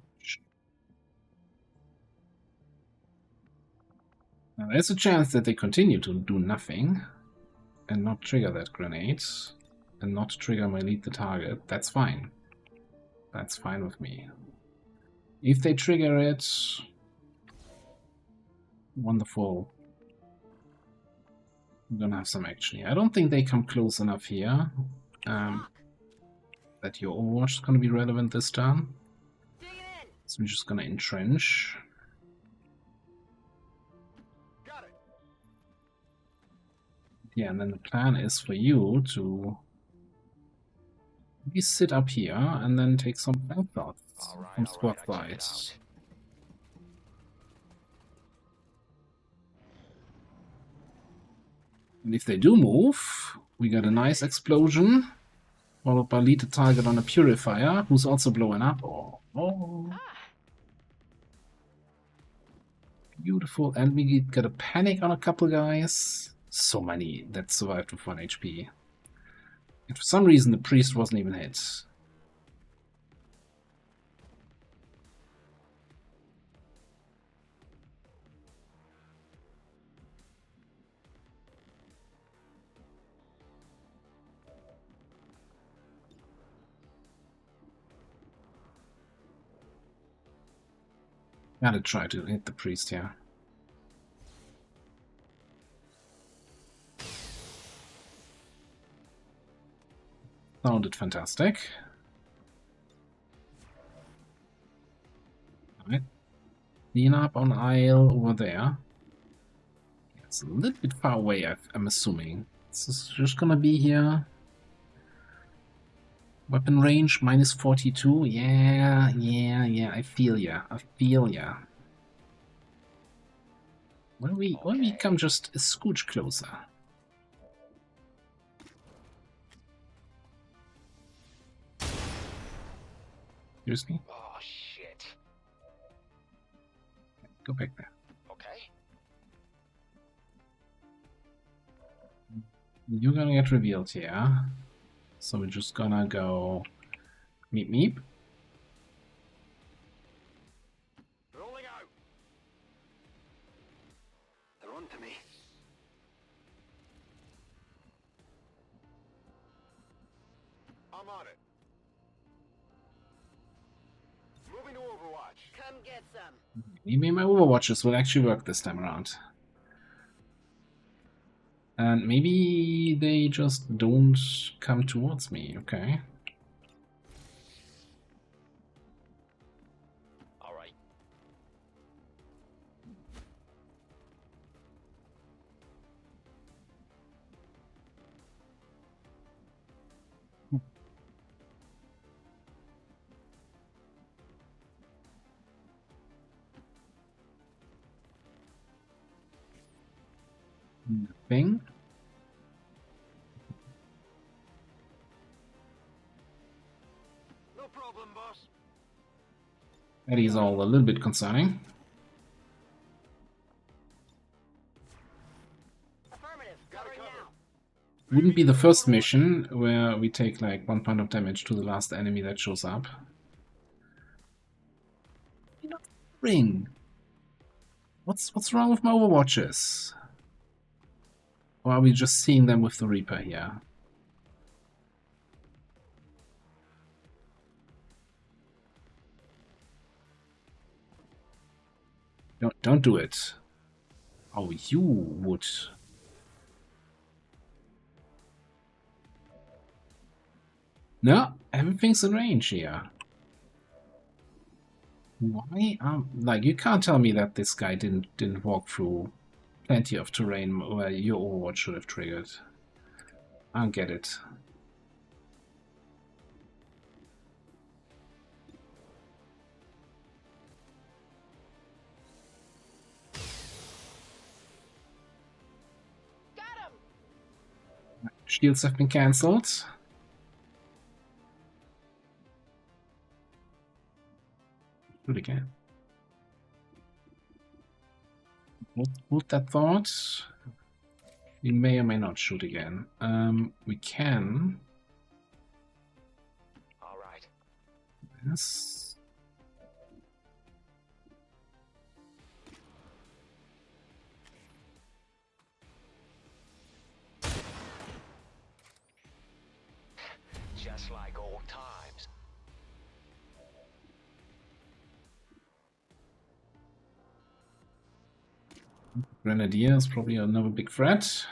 now there's a chance that they continue to do nothing and not trigger that grenade and not trigger my lead the target. That's fine. That's fine with me. If they trigger it, wonderful. I'm gonna have some action here. I don't think they come close enough here that your Overwatch is gonna be relevant this turn.
Dig it in.
So we're just gonna entrench.
Got it.
Yeah, and then the plan is for you to maybe sit up here and then take some flank shots from squad
I'll check it
side.
out.
And if they do move, we got a nice explosion, followed by lead the target on a purifier, who's also blowing up. Oh. Beautiful. And we got a panic on a couple guys. So many that survived with 1 HP. And for some reason the priest wasn't even hit. Gotta try to hit the priest here. Sounded fantastic. Alright. Clean up on aisle over there. It's a little bit far away, I'm assuming. This is just gonna be here. Weapon range minus 42. Yeah. I feel ya. Why don't we come just a scooch closer? Seriously?
Oh, shit.
Go back there.
Okay.
You're gonna get revealed here. So we're just gonna go meep meep.
Rolling out. They're on to me. I'm on it. Moving to Overwatch.
Come get some.
Maybe my Overwatches will actually work this time around. And maybe they just don't come towards me, okay?
Alright.
Thing.
No problem, boss.
That is all a little bit concerning.
Affirmative. Covering now.
Wouldn't be the first mission where we take like 1 point of damage to the last enemy that shows up. Ring. What's wrong with my Overwatches? Or are we just seeing them with the Reaper here? Don't do it. Oh, you would. No, everything's in range here. Why? Like, you can't tell me that this guy didn't walk through plenty of terrain where your Overwatch should have triggered. I don't get it.
Got him.
Shields have been cancelled. Shoot again. Hold that thought. We may or may not shoot again. We can.
Alright.
Yes.
Just like old times.
Grenadier is probably another big threat.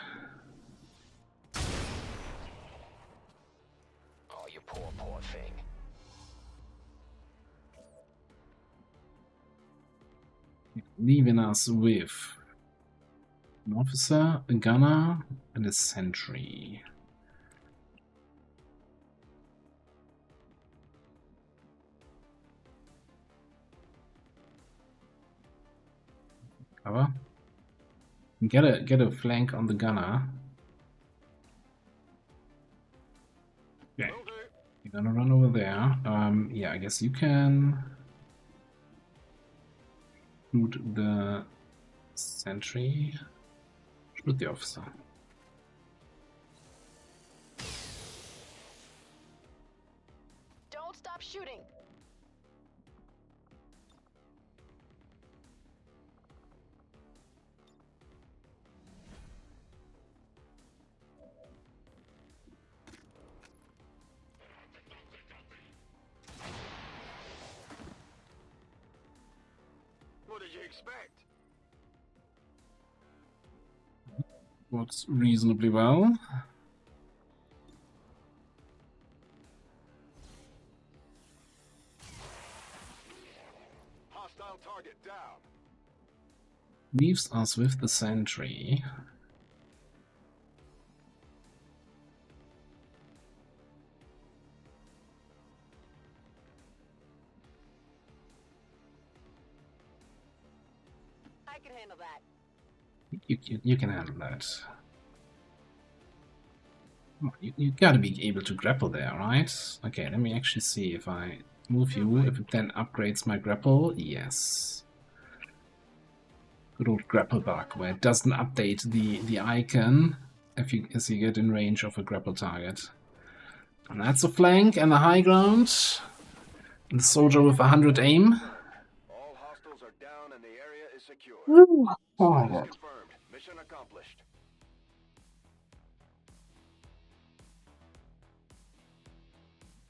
Oh, you poor thing.
Leaving us with an officer, a gunner, and a sentry. Cover. Get a flank on the gunner. Okay. You're gonna run over there. Yeah, I guess you can shoot the sentry. Shoot the officer.
Don't stop shooting.
What did you expect?
Works reasonably well.
Hostile target down.
Leaves us with the sentry.
I can handle that.
You can handle that. You gotta be able to grapple there, right? Okay, let me actually see if I move you, if it then upgrades my grapple. Yes. Good old grapple bug, where it doesn't update the icon as you get in range of a grapple target. And that's a flank and a high ground. And the soldier with 100 aim.
All hostiles are down and the area is secure.
Woo! Oh my god.
Confirmed. Mission accomplished.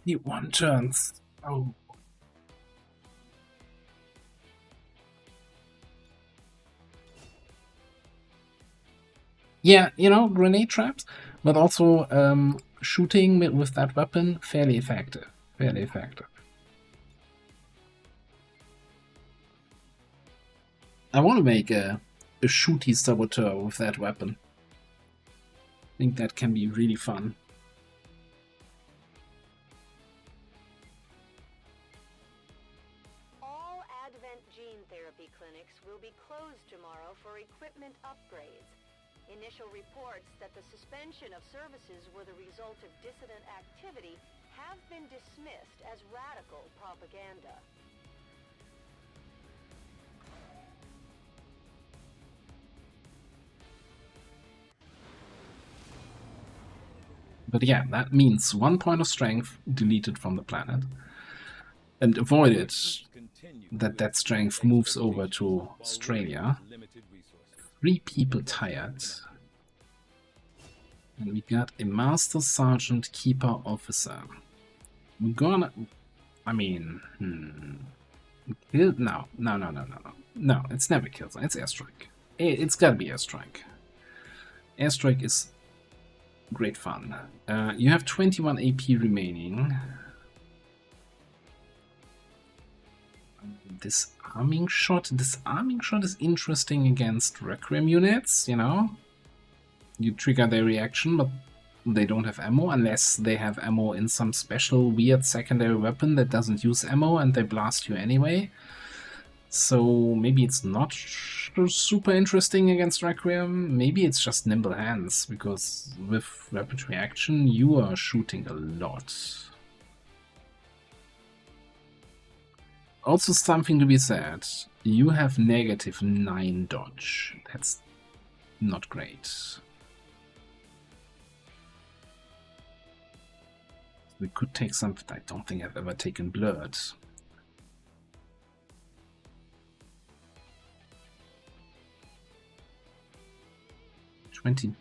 The one turns. Oh. Yeah, you know, grenade traps, but also shooting with that weapon, fairly effective. Fairly effective. I want to make a shooty saboteur with that weapon. I think that can be really fun.
All Advent gene therapy clinics will be closed tomorrow for equipment upgrades. Initial reports that the suspension of services were the result of dissident activity have been dismissed as radical propaganda.
But yeah, that means 1 point of strength deleted from the planet. And avoided that strength moves over to Australia. 3 people tired. And we got a Master Sergeant Keeper Officer. We're gonna... I mean... No, it's never kill zone, it's airstrike. It's gotta be airstrike. Airstrike is great fun. You have 21 AP remaining. Disarming shot is interesting against Requiem units, you know? You trigger their reaction, but they don't have ammo, unless they have ammo in some special weird secondary weapon that doesn't use ammo and they blast you anyway. So maybe it's not super interesting against Requiem, maybe it's just nimble hands, because with rapid reaction you are shooting a lot. Also something to be said, you have -9 dodge. That's not great. We could take some, I don't think I've ever taken Blurred.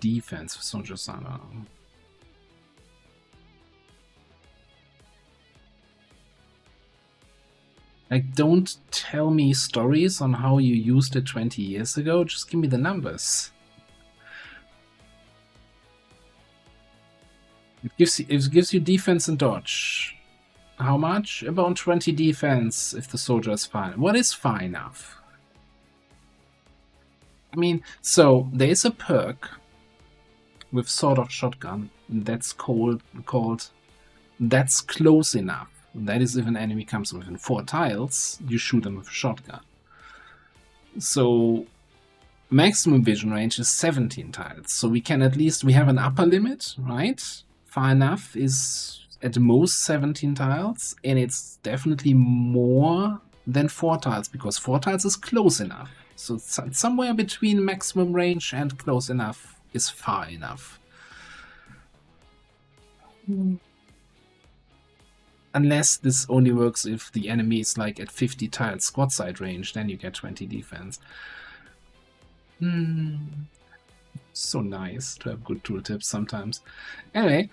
Defense for Soldier Sana. Like, don't tell me stories on how you used it 20 years ago, just give me the numbers. It gives you defense and dodge. How much? About 20 defense if the soldier is fine. What is fine enough? I mean, so there is a perk with Sword of Shotgun that's called That's Close Enough. That is, if an enemy comes within 4 tiles, you shoot them with a shotgun. So maximum vision range is 17 tiles. So we can at least, we have an upper limit, right? Far enough is at most 17 tiles, and it's definitely more than 4 tiles, because 4 tiles is close enough. So somewhere between maximum range and close enough is far enough. Unless this only works if the enemy is like at 50 tiles squad side range, then you get 20 defense. So nice to have good tooltips sometimes. Anyway,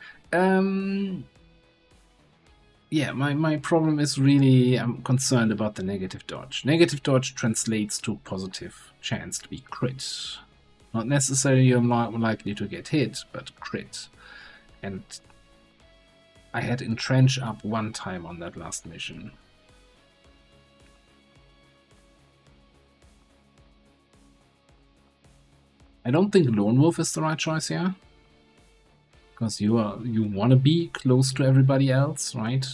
yeah, my problem is really, I'm concerned about the negative dodge. Negative dodge translates to positive chance to be crit. Not necessarily you're more likely to get hit, but crit. And I had entrench up 1 time on that last mission. I don't think Lone Wolf is the right choice here. Because you want to be close to everybody else, right?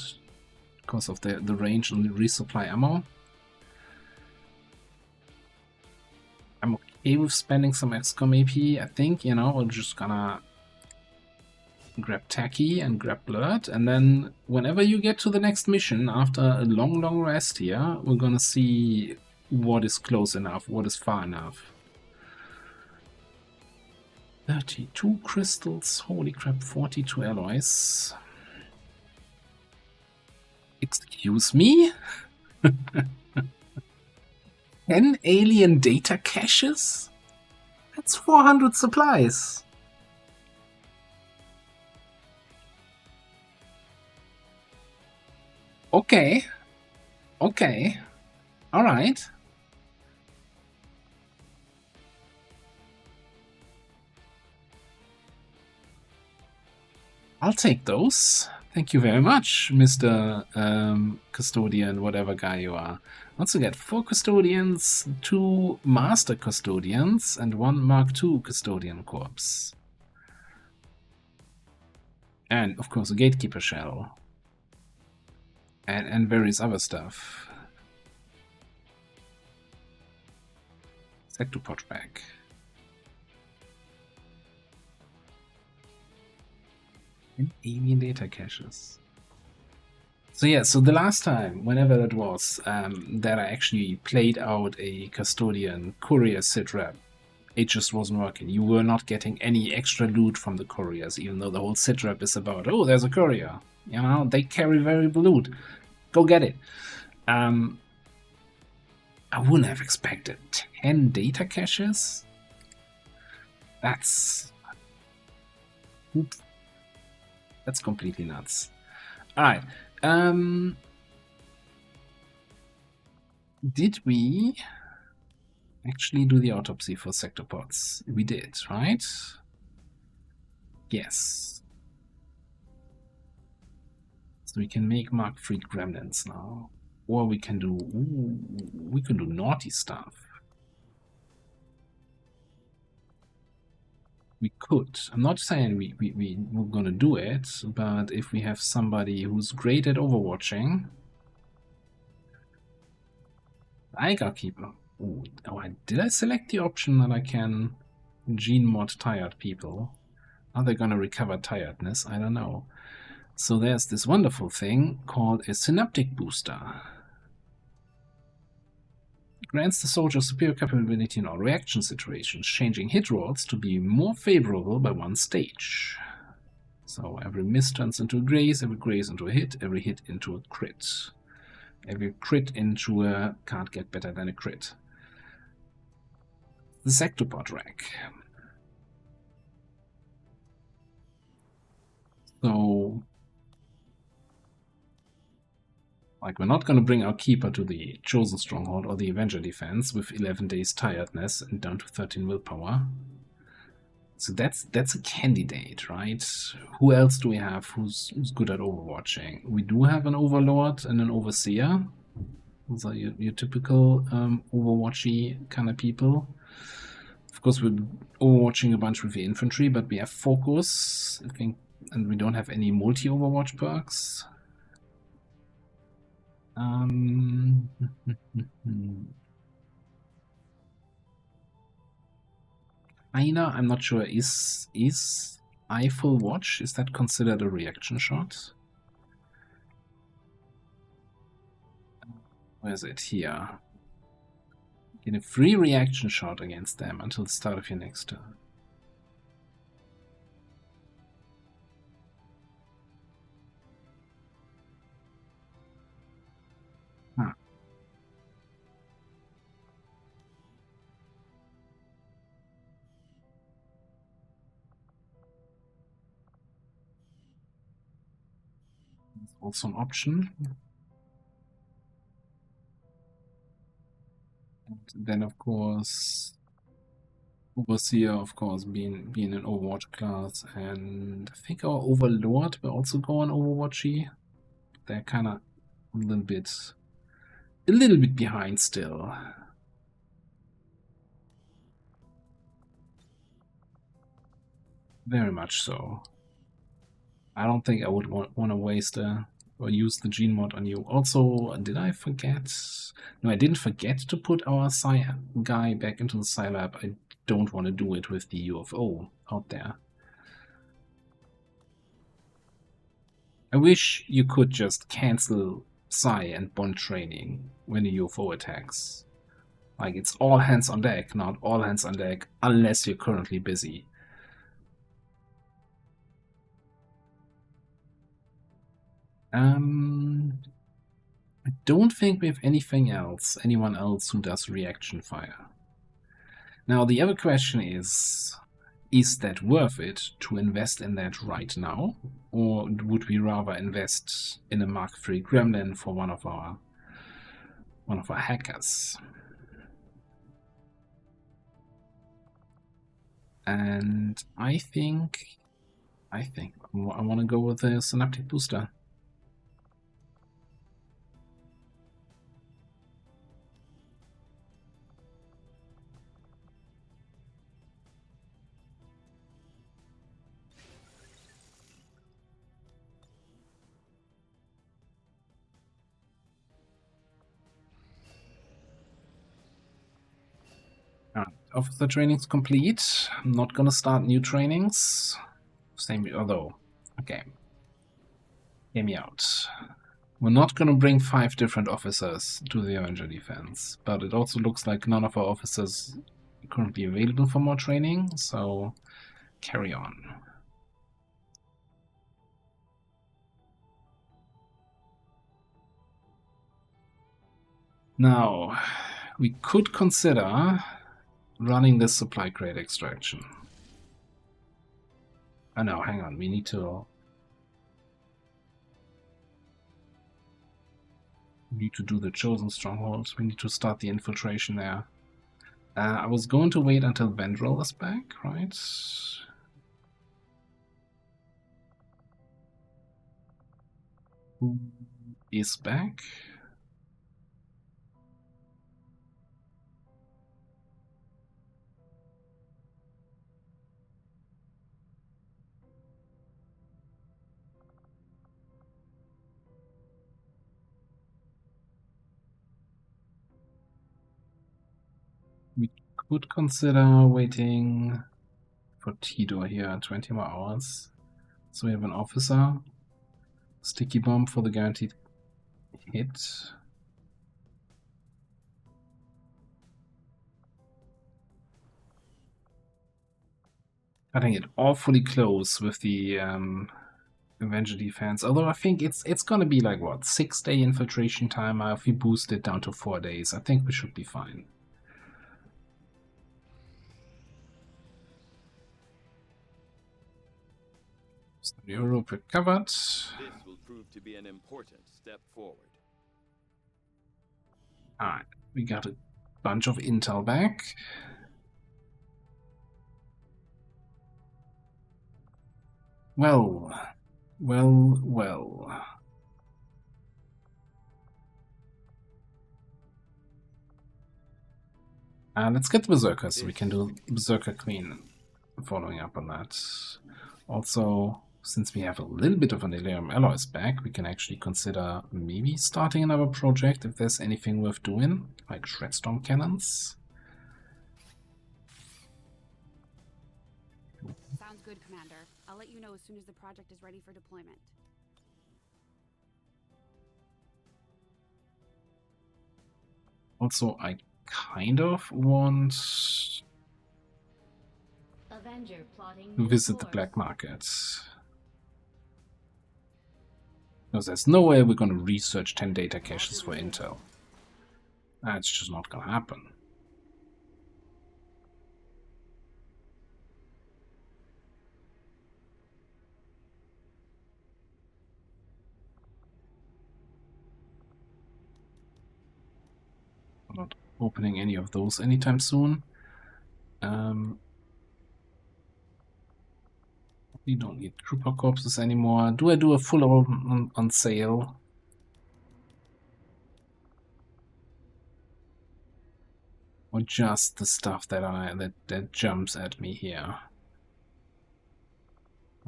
Because of the range and the resupply ammo. I'm okay with spending some XCOM AP, I think, you know, we're just gonna grab Tacky and grab Blurt, and then whenever you get to the next mission, after a long rest here, we're gonna see what is close enough, what is far enough. 32 crystals, holy crap, 42 alloys. Excuse me? 10 alien data caches? That's 400 supplies. Okay. Okay. Alright. I'll take those. Thank you very much, Mr. Custodian, whatever guy you are. Also get 4 Custodians, 2 Master Custodians, and 1 Mark II Custodian Corps. And, of course, a Gatekeeper Shell. And various other stuff. Sectopod back. And alien data caches. So yeah, so the last time, whenever that was, that I actually played out a Custodian courier sitrep, it just wasn't working. You were not getting any extra loot from the couriers, even though the whole sitrep is about, oh, there's a courier. You know, they carry valuable loot. Go get it. I wouldn't have expected 10 data caches. That's completely nuts. Alright. Did we actually do the autopsy for sectopods? We did, right? Yes. So we can make Mark III gremlins now. Or we can do... Ooh, we can do naughty stuff. We could. I'm not saying we're gonna do it, but if we have somebody who's great at overwatching... Keeper. Ooh, did I select the option that I can gene mod tired people? Are they gonna recover tiredness? I don't know. So there's this wonderful thing called a synaptic booster. Grants the soldier superior capability in all reaction situations, changing hit rolls to be more favorable by 1 stage. So every miss turns into a graze, every graze into a hit, every hit into a crit. Every crit into a can't get better than a crit. The Sectopod rack. So... like, we're not going to bring our Keeper to the Chosen Stronghold or the Avenger Defense with 11 days tiredness and down to 13 willpower. So that's a candidate, right? Who else do we have who's good at overwatching? We do have an Overlord and an Overseer. Those are your typical overwatchy kind of people. Of course, we're overwatching a bunch with the infantry, but we have focus, I think, and we don't have any multi-overwatch perks. Aina, I'm not sure. Is I full watch? Is that considered a reaction shot? Where is it? Here. Get a free reaction shot against them until the start of your next turn. Huh. That's also an option. And then, of course, Overseer, of course, being an Overwatch class, and I think our Overlord will also go on Overwatchy. They're kind of a little bit behind still. Very much so. I don't think I would want to waste or use the gene mod on you. Also, did I forget? No, I didn't forget to put our Psi guy back into the Psi lab. I don't want to do it with the UFO out there. I wish you could just cancel Psi and Bond training when a UFO attacks. Like, it's all hands on deck, not all hands on deck, unless you're currently busy. I don't think we have anyone else who does reaction fire. Now, the other question is that worth it to invest in that right now? Or would we rather invest in a Mark III Gremlin for one of our hackers? And I think I want to go with the Synaptic Booster. Officer training's complete. I'm not gonna start new trainings. Same, although, okay. Hear me out. We're not gonna bring 5 different officers to the Avenger defense, but it also looks like none of our officers are currently available for more training, so carry on. Now, we could consider running this supply crate extraction. Oh no, hang on, we need to do the chosen strongholds. We need to start the infiltration there. I was going to wait until Vendrell is back, right? Who is back? We could consider waiting for Tidor here 20 more hours. So we have an officer, sticky bomb for the guaranteed hit. Cutting it awfully close with the Avenger defense. Although I think it's gonna be like what, 6-day infiltration timer. If we boost it down to 4 days, I think we should be fine. Europe recovered.
This will prove to be an important step forward.
Alright, we got a bunch of intel back. Well. Let's get the Berserker so we can do Berserker Queen following up on that. Also, since we have a little bit of an Elerium Alloys back, we can actually consider maybe starting another project if there's anything worth doing, like Shredstorm Cannons.
Sounds good, Commander. I'll let you know as soon as the project is ready for deployment.
Also, I kind of want
Avenger plotting
to visit the black market. Because there's no way we're going to research 10 data caches for intel. That's just not going to happen. I'm not opening any of those anytime soon. We don't need trooper corpses anymore. Do I do a full on sale? Or just the stuff that jumps at me here?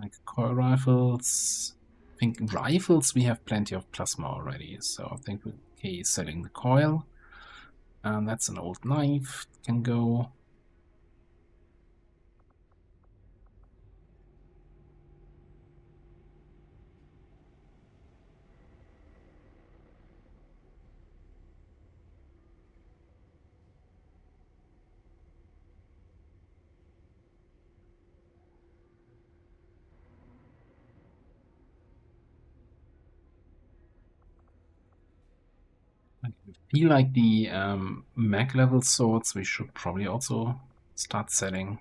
Like coil rifles. I think rifles we have plenty of plasma already, so I think we're okay selling the coil. And that's an old knife, can go. I feel like the mag level swords we should probably also start selling.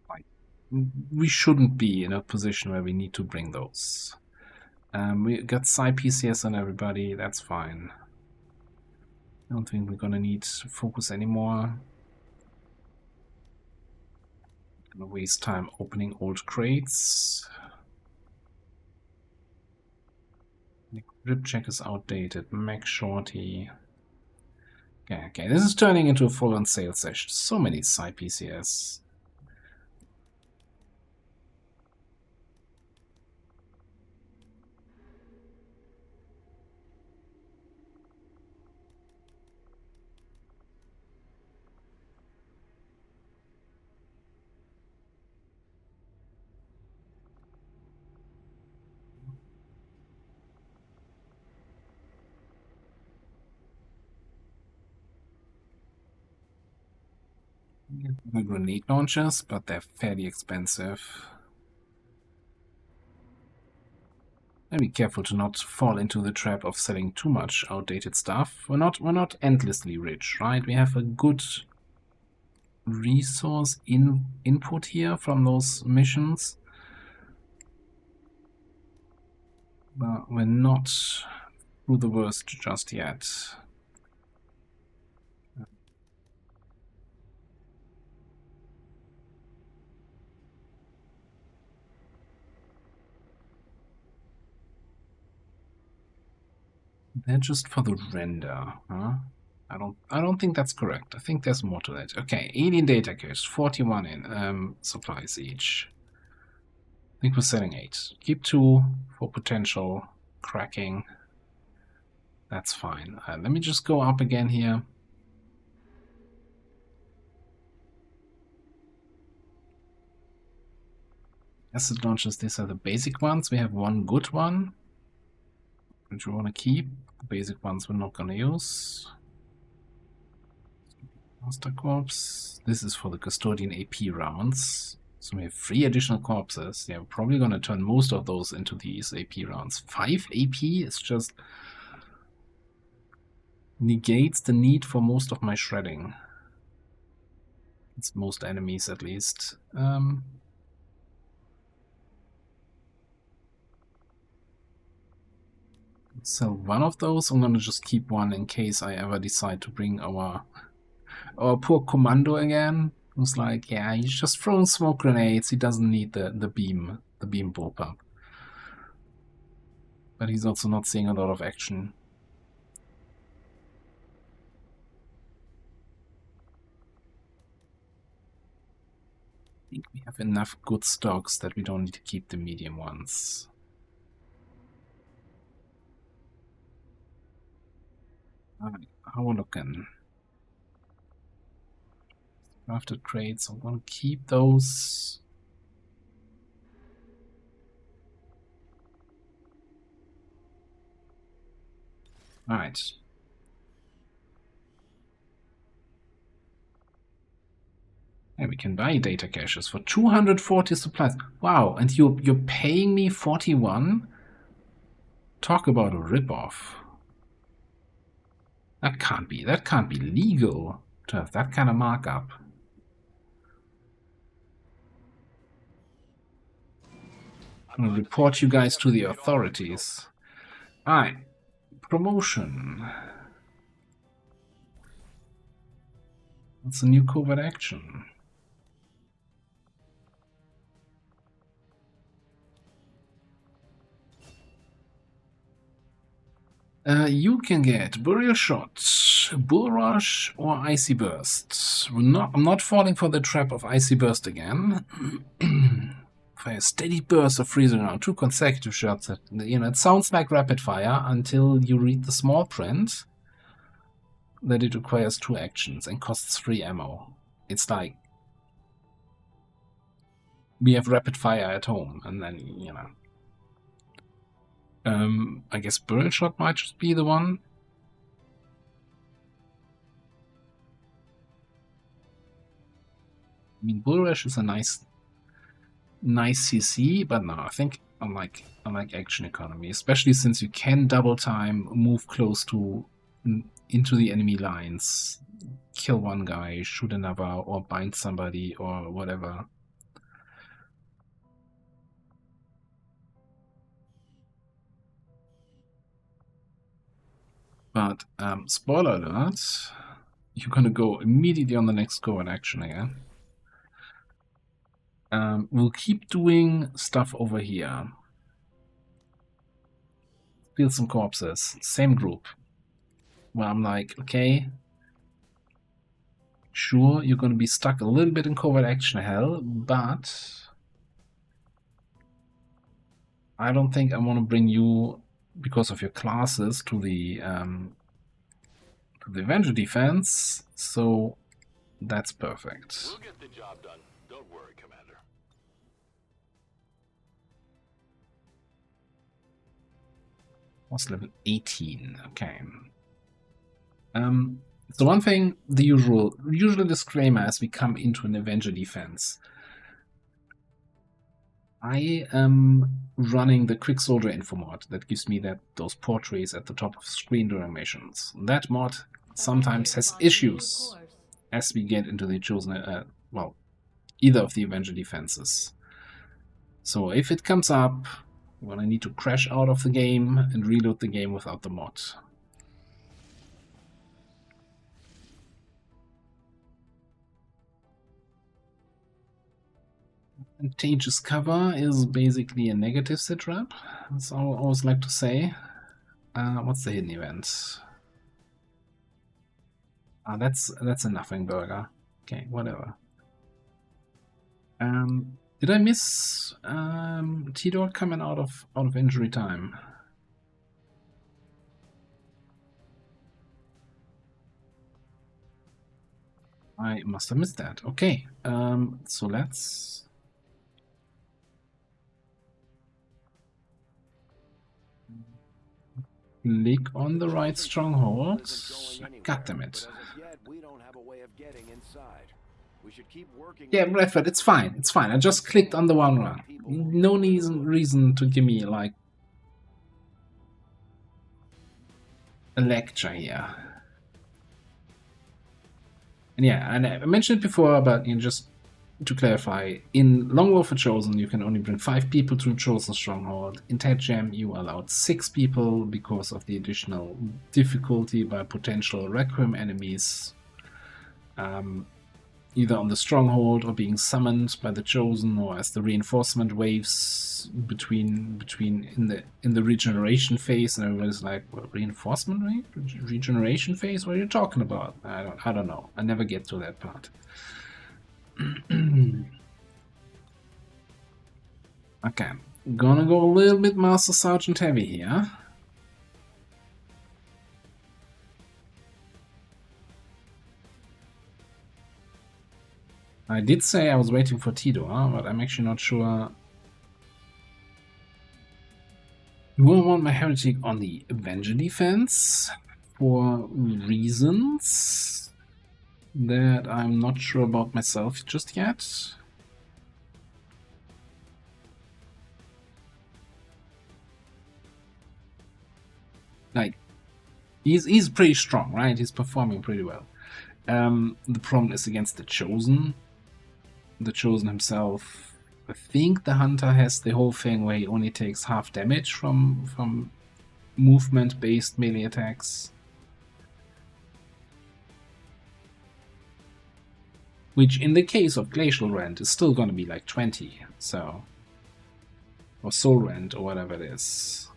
Like, we shouldn't be in a position where we need to bring those. We got Psi PCS on everybody, that's fine. I don't think we're gonna need focus anymore. Gonna waste time opening old crates. Grip check is outdated. Max Shorty. Okay, this is turning into a full-on sales session. So many Psi PCS. The grenade launchers, but they're fairly expensive. And be careful to not fall into the trap of selling too much outdated stuff. We're not endlessly rich, right? We have a good resource input here from those missions. But we're not through the worst just yet. They're just for the render, huh? I don't think that's correct. I think there's more to that. Okay, alien data cache, 41 in supplies each. I think we're selling 8. Keep 2 for potential cracking. That's fine. Let me just go up again here. Acid launchers, these are the basic ones. We have one good one, which we want to keep. The basic ones we're not going to use. Master Corpse. This is for the Custodian AP rounds. So we have 3 additional corpses. Yeah, we're probably going to turn most of those into these AP rounds. 5 AP is just negates the need for most of my shredding. It's most enemies at least. Sell one of those. I'm gonna just keep one in case I ever decide to bring our poor commando again. Who's like, yeah, he's just throwing smoke grenades. He doesn't need the beam bullpup. But he's also not seeing a lot of action. I think we have enough good stocks that we don't need to keep the medium ones. Alright, how are we looking? Crafted crates, I'm gonna keep those. Alright. And we can buy data caches for 240 supplies. Wow, and you're paying me 41? Talk about a ripoff. That can't be legal to have that kind of markup. I'm gonna report you guys to the authorities. Alright. Promotion. What's a new covert action? You can get Burial Shot, Bull Rush, or Icy Burst. I'm not falling for the trap of Icy Burst again. For a steady burst of freezing around 2 consecutive shots, it sounds like rapid fire until you read the small print that it requires 2 actions and costs 3 ammo. It's like we have rapid fire at home, and then I guess Burial Shot might just be the one. I mean, Bull Rush is a nice CC, but no, I think I like action economy, especially since you can double time, move close to into the enemy lines, kill one guy, shoot another, or bind somebody, or whatever. But spoiler alert, you're gonna go immediately on the next covert action again. We'll keep doing stuff over here. Steal some corpses. Same group. Where I'm like, okay, sure, you're going to be stuck a little bit in covert action hell, but I don't think I want to bring you, because of your classes, to the Avenger defense, so that's perfect.
We'll get the job done. Don't worry, Commander.
Was level 18. Okay. So one thing, the usual disclaimer as we come into an Avenger defense. I am running the Quick Soldier Info mod that gives me those portraits at the top of the screen during missions. That mod sometimes has issues as we get into the chosen, either of the Avenger defenses. So if it comes up when I need to crash out of the game and reload the game without the mod. Advantageous cover is basically a negative sitrep. That's all I always like to say. What's the hidden event? That's a nothing burger. Okay, whatever. Did I miss T-Dog coming out of injury time? I must have missed that. Okay, so let's click on the right stronghold. God damn it. Yeah, Bradford, it's fine. It's fine. I just clicked on the one run. No reason to give me like a lecture here. And yeah, and I mentioned it before, but just to clarify, in Long War for Chosen, you can only bring 5 people to Chosen Stronghold. In Ted Jam, you are allowed 6 people because of the additional difficulty by potential Requiem enemies. either on the stronghold or being summoned by the chosen, or as the reinforcement waves between in the regeneration phase, and everybody's like, well, reinforcement wave, regeneration phase, what are you talking about? I don't know. I never get to that part. Okay, gonna go a little bit Master Sergeant heavy here. I did say I was waiting for Tidor, but I'm actually not sure. Do I want my heretic on the Avenger defense for reasons that I'm not sure about myself just yet? Like, he's pretty strong, right? He's performing pretty well. The problem is against the Chosen. The Chosen himself, I think the Hunter has the whole thing where he only takes half damage from movement-based melee attacks. Which in the case of Glacial Rend is still gonna be like 20, so... Or Soul Rend, or whatever it is.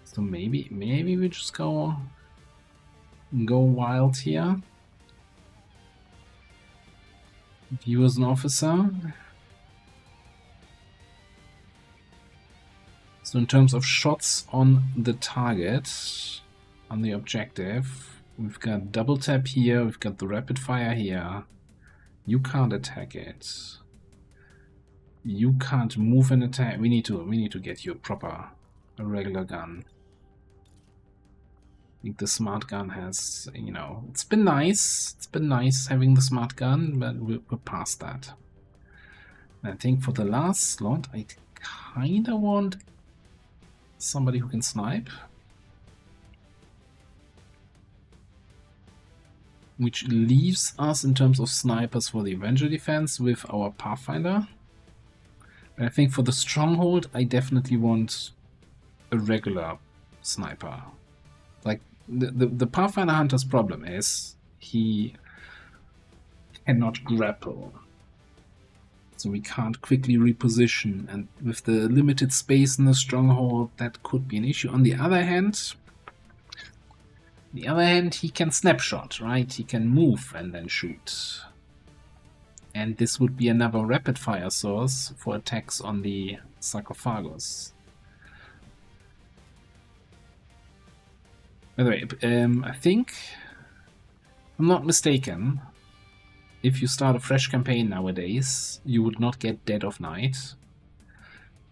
So maybe we just go wild here. View as an officer. So in terms of shots on the target, on the objective, we've got double tap here, we've got the rapid fire here. You can't attack it. You can't move and attack. We need to get you a regular gun. I think the smart gun has, you know, it's been nice. It's been nice having the smart gun, but we're past that. And I think for the last slot, I kind of want somebody who can snipe. Which leaves us, in terms of snipers for the Avenger defense, with our Pathfinder. And I think for the Stronghold, I definitely want a regular sniper. Like, the Pathfinder Hunter's problem is he cannot grapple. So we can't quickly reposition, and with the limited space in the Stronghold, that could be an issue. On the other hand, he can snapshot, right? He can move and then shoot. And this would be another rapid fire source for attacks on the sarcophagus. By the way, I think, if I'm not mistaken, if you start a fresh campaign nowadays, you would not get Dead of Night.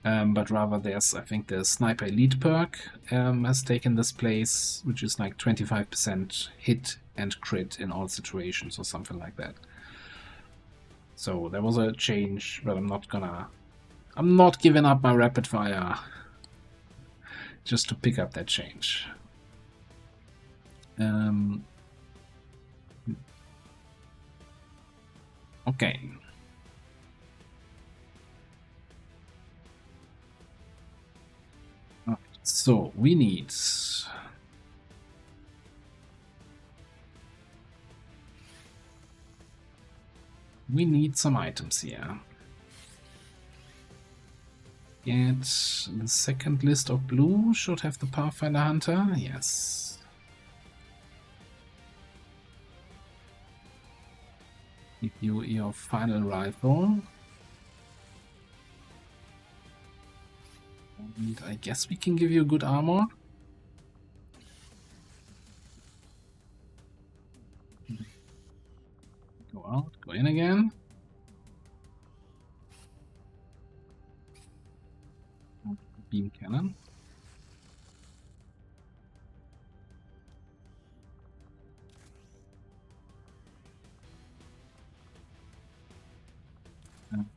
But rather there's, I think the Sniper Elite perk has taken this place, which is like 25% hit and crit in all situations or something like that. So there was a change, but I'm not giving up my rapid fire just to pick up that change. Okay. So we need some items here. Get the second list of blue, should have the Pathfinder Hunter, yes. Give you your final rifle. And I guess we can give you good armor. Go out, go in again. Beam cannon.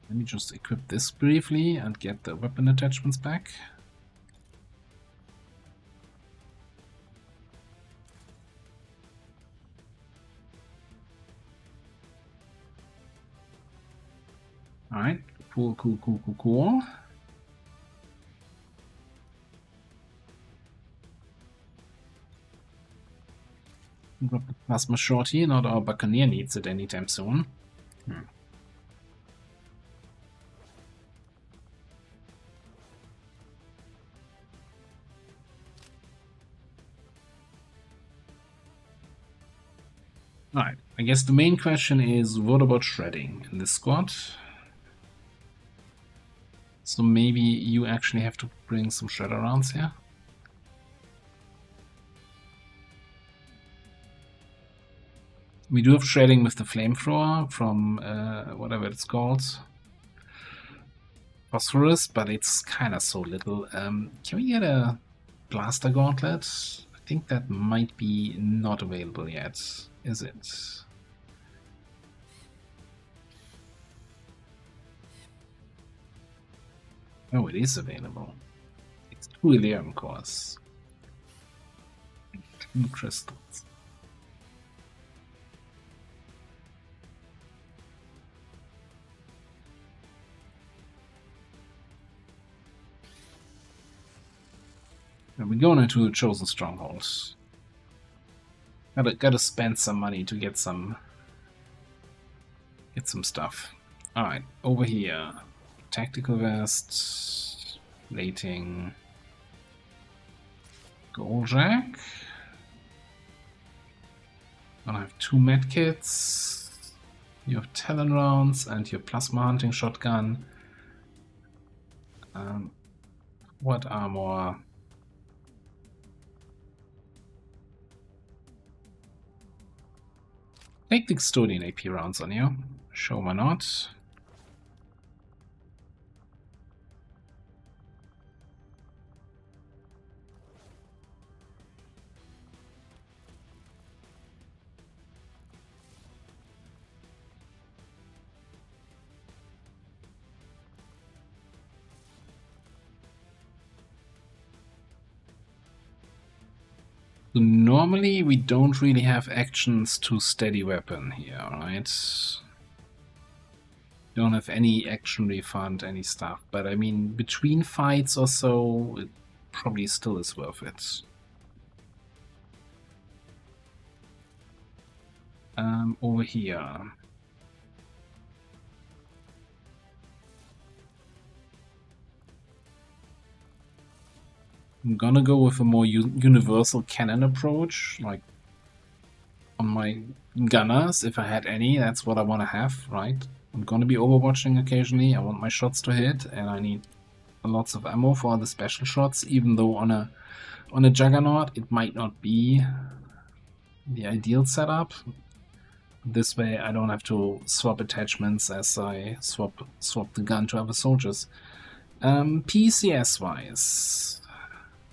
Let me just equip this briefly and get the weapon attachments back. Alright, cool. Drop the plasma shorty, not our buccaneer needs it anytime soon. Alright, I guess the main question is, what about shredding in this squad? So maybe you actually have to bring some shredder rounds here. We do have shredding with the flamethrower from whatever it's called. Phosphorus, but it's kind of so little. Can we get a blaster gauntlet? I think that might be not available yet, is it? Oh, it is available. It's 2 Elerium cores. 2 crystals. And we're going into the Chosen Strongholds. Gotta spend some money to get some stuff. Alright, over here. Tactical vest, plating, gold jack. I have 2 medkits. You have talon rounds and your plasma hunting shotgun. What armor? Take the Custodian AP rounds on you. Sure, why not? So normally we don't really have actions to steady weapon here, right? Don't have any action refund, any stuff. But I mean, between fights or so, it probably still is worth it. Over here. I'm gonna go with a more universal cannon approach, like on my gunners, if I had any. That's what I want to have, right? I'm gonna be overwatching occasionally. I want my shots to hit, and I need lots of ammo for the special shots. Even though on a Juggernaut, it might not be the ideal setup. This way, I don't have to swap attachments as I swap the gun to other soldiers. PCS wise.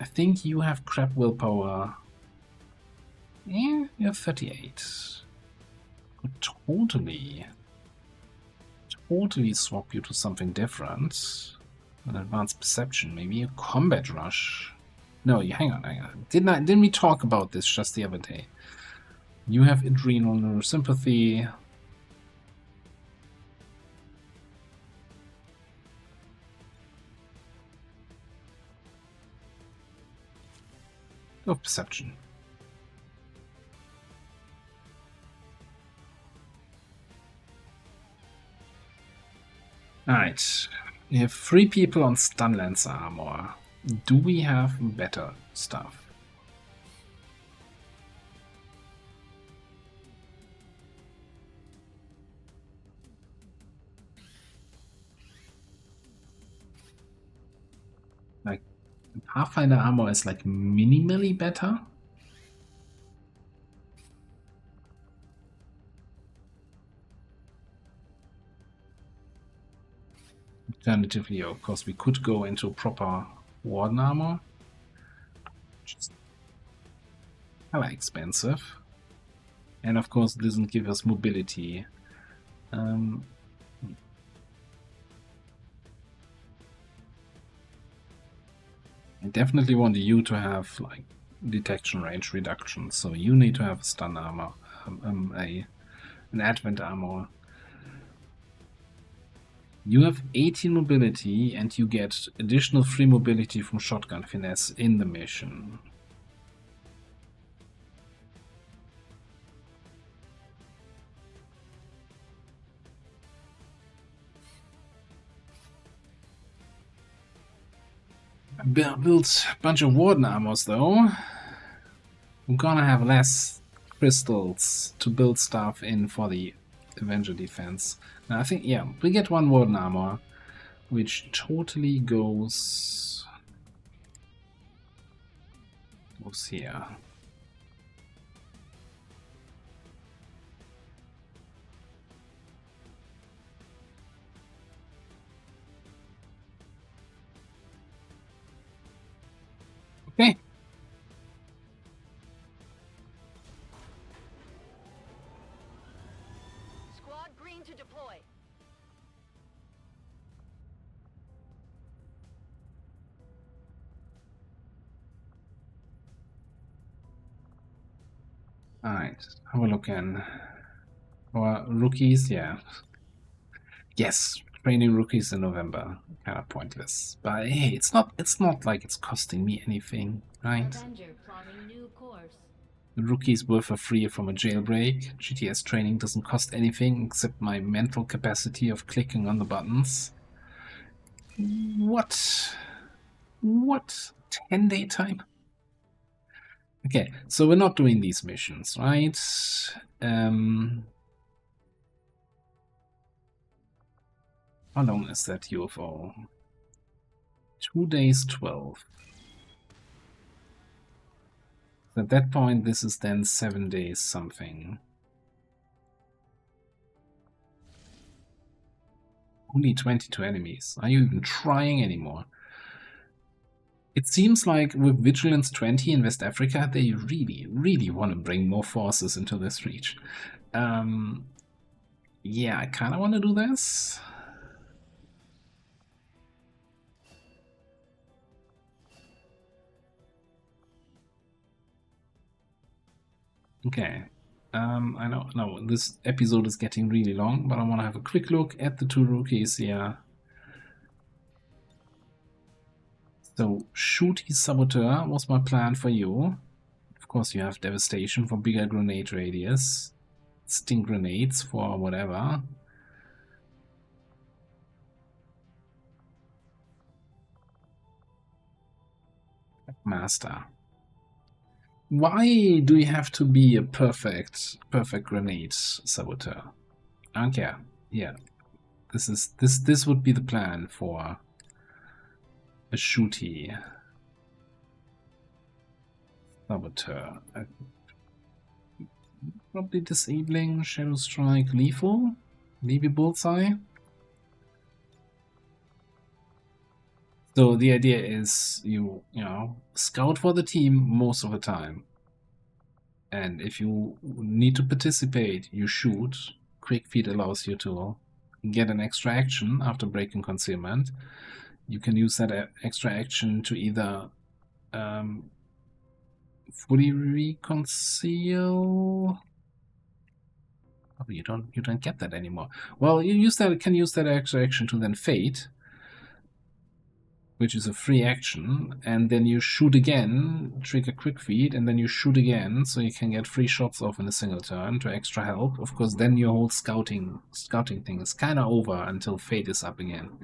I think you have crap willpower. Yeah, you have 38. Could totally swap you to something different. An advanced perception, maybe a combat rush. No, hang on. Didn't we talk about this just the other day? You have adrenal neurosympathy. Of perception. Alright. We have 3 people on stun lancer armor. Do we have better stuff? Like, Pathfinder armor is like minimally better. Alternatively, of course, we could go into proper warden armor, which is hella expensive. And of course, it doesn't give us mobility. I definitely want you to have like detection range reduction, so you need to have a stun armor, an advent armor. You have 18 mobility, and you get additional free mobility from shotgun finesse in the mission. build a bunch of Warden armors though. I'm gonna have less crystals to build stuff in for the Avenger defense. Now I think, yeah, we get one Warden armor, which totally goes here. Okay.
Squad green to deploy.
Alright, have a look in. Our rookies, yeah. Yes, training rookies in November. Kind of pointless. But hey, it's not like it's costing me anything, right?
Avenger plotting new course.
The rookies were for free from a jailbreak. GTS training doesn't cost anything except my mental capacity of clicking on the buttons. What? What? 10-day time? Okay, so we're not doing these missions, right? How long is that UFO? 2 days, 12. At that point, this is then 7 days something. Only 22 enemies. Are you even trying anymore? It seems like with Vigilance 20 in West Africa, they really want to bring more forces into this reach. Yeah, I kind of want to do this. Okay. I know, no, this episode is getting really long, but I want to have a quick look at the two rookies here. So, Shooty Saboteur was my plan for you. Of course, you have Devastation for bigger grenade radius. Sting grenades for whatever. Master. Why do you have to be a perfect grenade saboteur? I don't care. Yeah, this would be the plan for a Shooty Saboteur. Probably disabling Shadow Strike lethal, maybe Bullseye. So the idea is you know, scout for the team most of the time. And if you need to participate, you shoot. Quick Feet allows you to get an extra action after breaking concealment. You can use that extra action to either fully reconcile. Oh, you don't get that anymore. Well, you can use that extra action to then fade, which is a free action, and then you shoot again, trigger Quick Feed, and then you shoot again, so you can get 3 shots off in a single turn to extra help. Of course, then your whole scouting thing is kind of over until Fate is up again.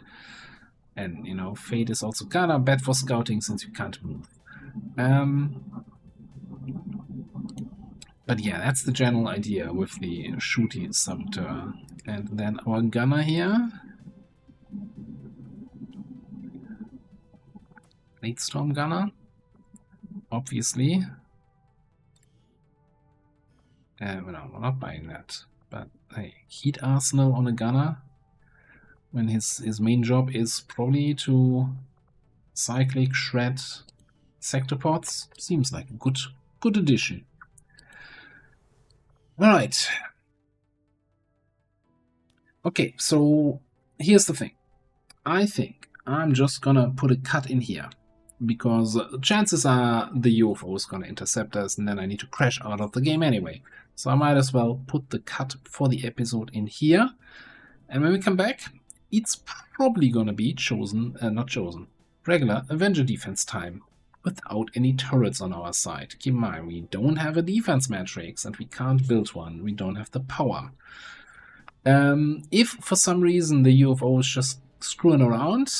And, you know, Fate is also kind of bad for scouting since you can't move. But yeah, that's the general idea with the Shooty Saboteur. And then our gunner here. Blade Storm Gunner, obviously. No, we're not buying that. But hey, Heat Arsenal on a gunner when his main job is probably to cyclic shred sector pods. Seems like a good addition. Alright. Okay, so here's the thing. I think I'm just gonna put a cut in here, because chances are the UFO is gonna intercept us and then I need to crash out of the game anyway. So I might as well put the cut for the episode in here. And when we come back, it's probably gonna be regular Avenger defense time, without any turrets on our side. Keep in mind, we don't have a defense matrix and we can't build one. We don't have the power. If for some reason the UFO is just screwing around,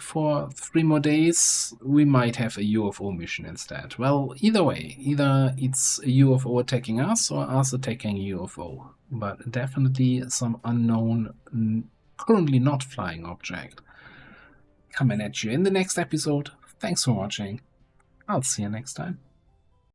for 3 more days, we might have a UFO mission instead. Well, either way, either it's a UFO attacking us or us attacking a UFO. But definitely some unknown, currently not flying object coming at you in the next episode. Thanks for watching. I'll see you next time.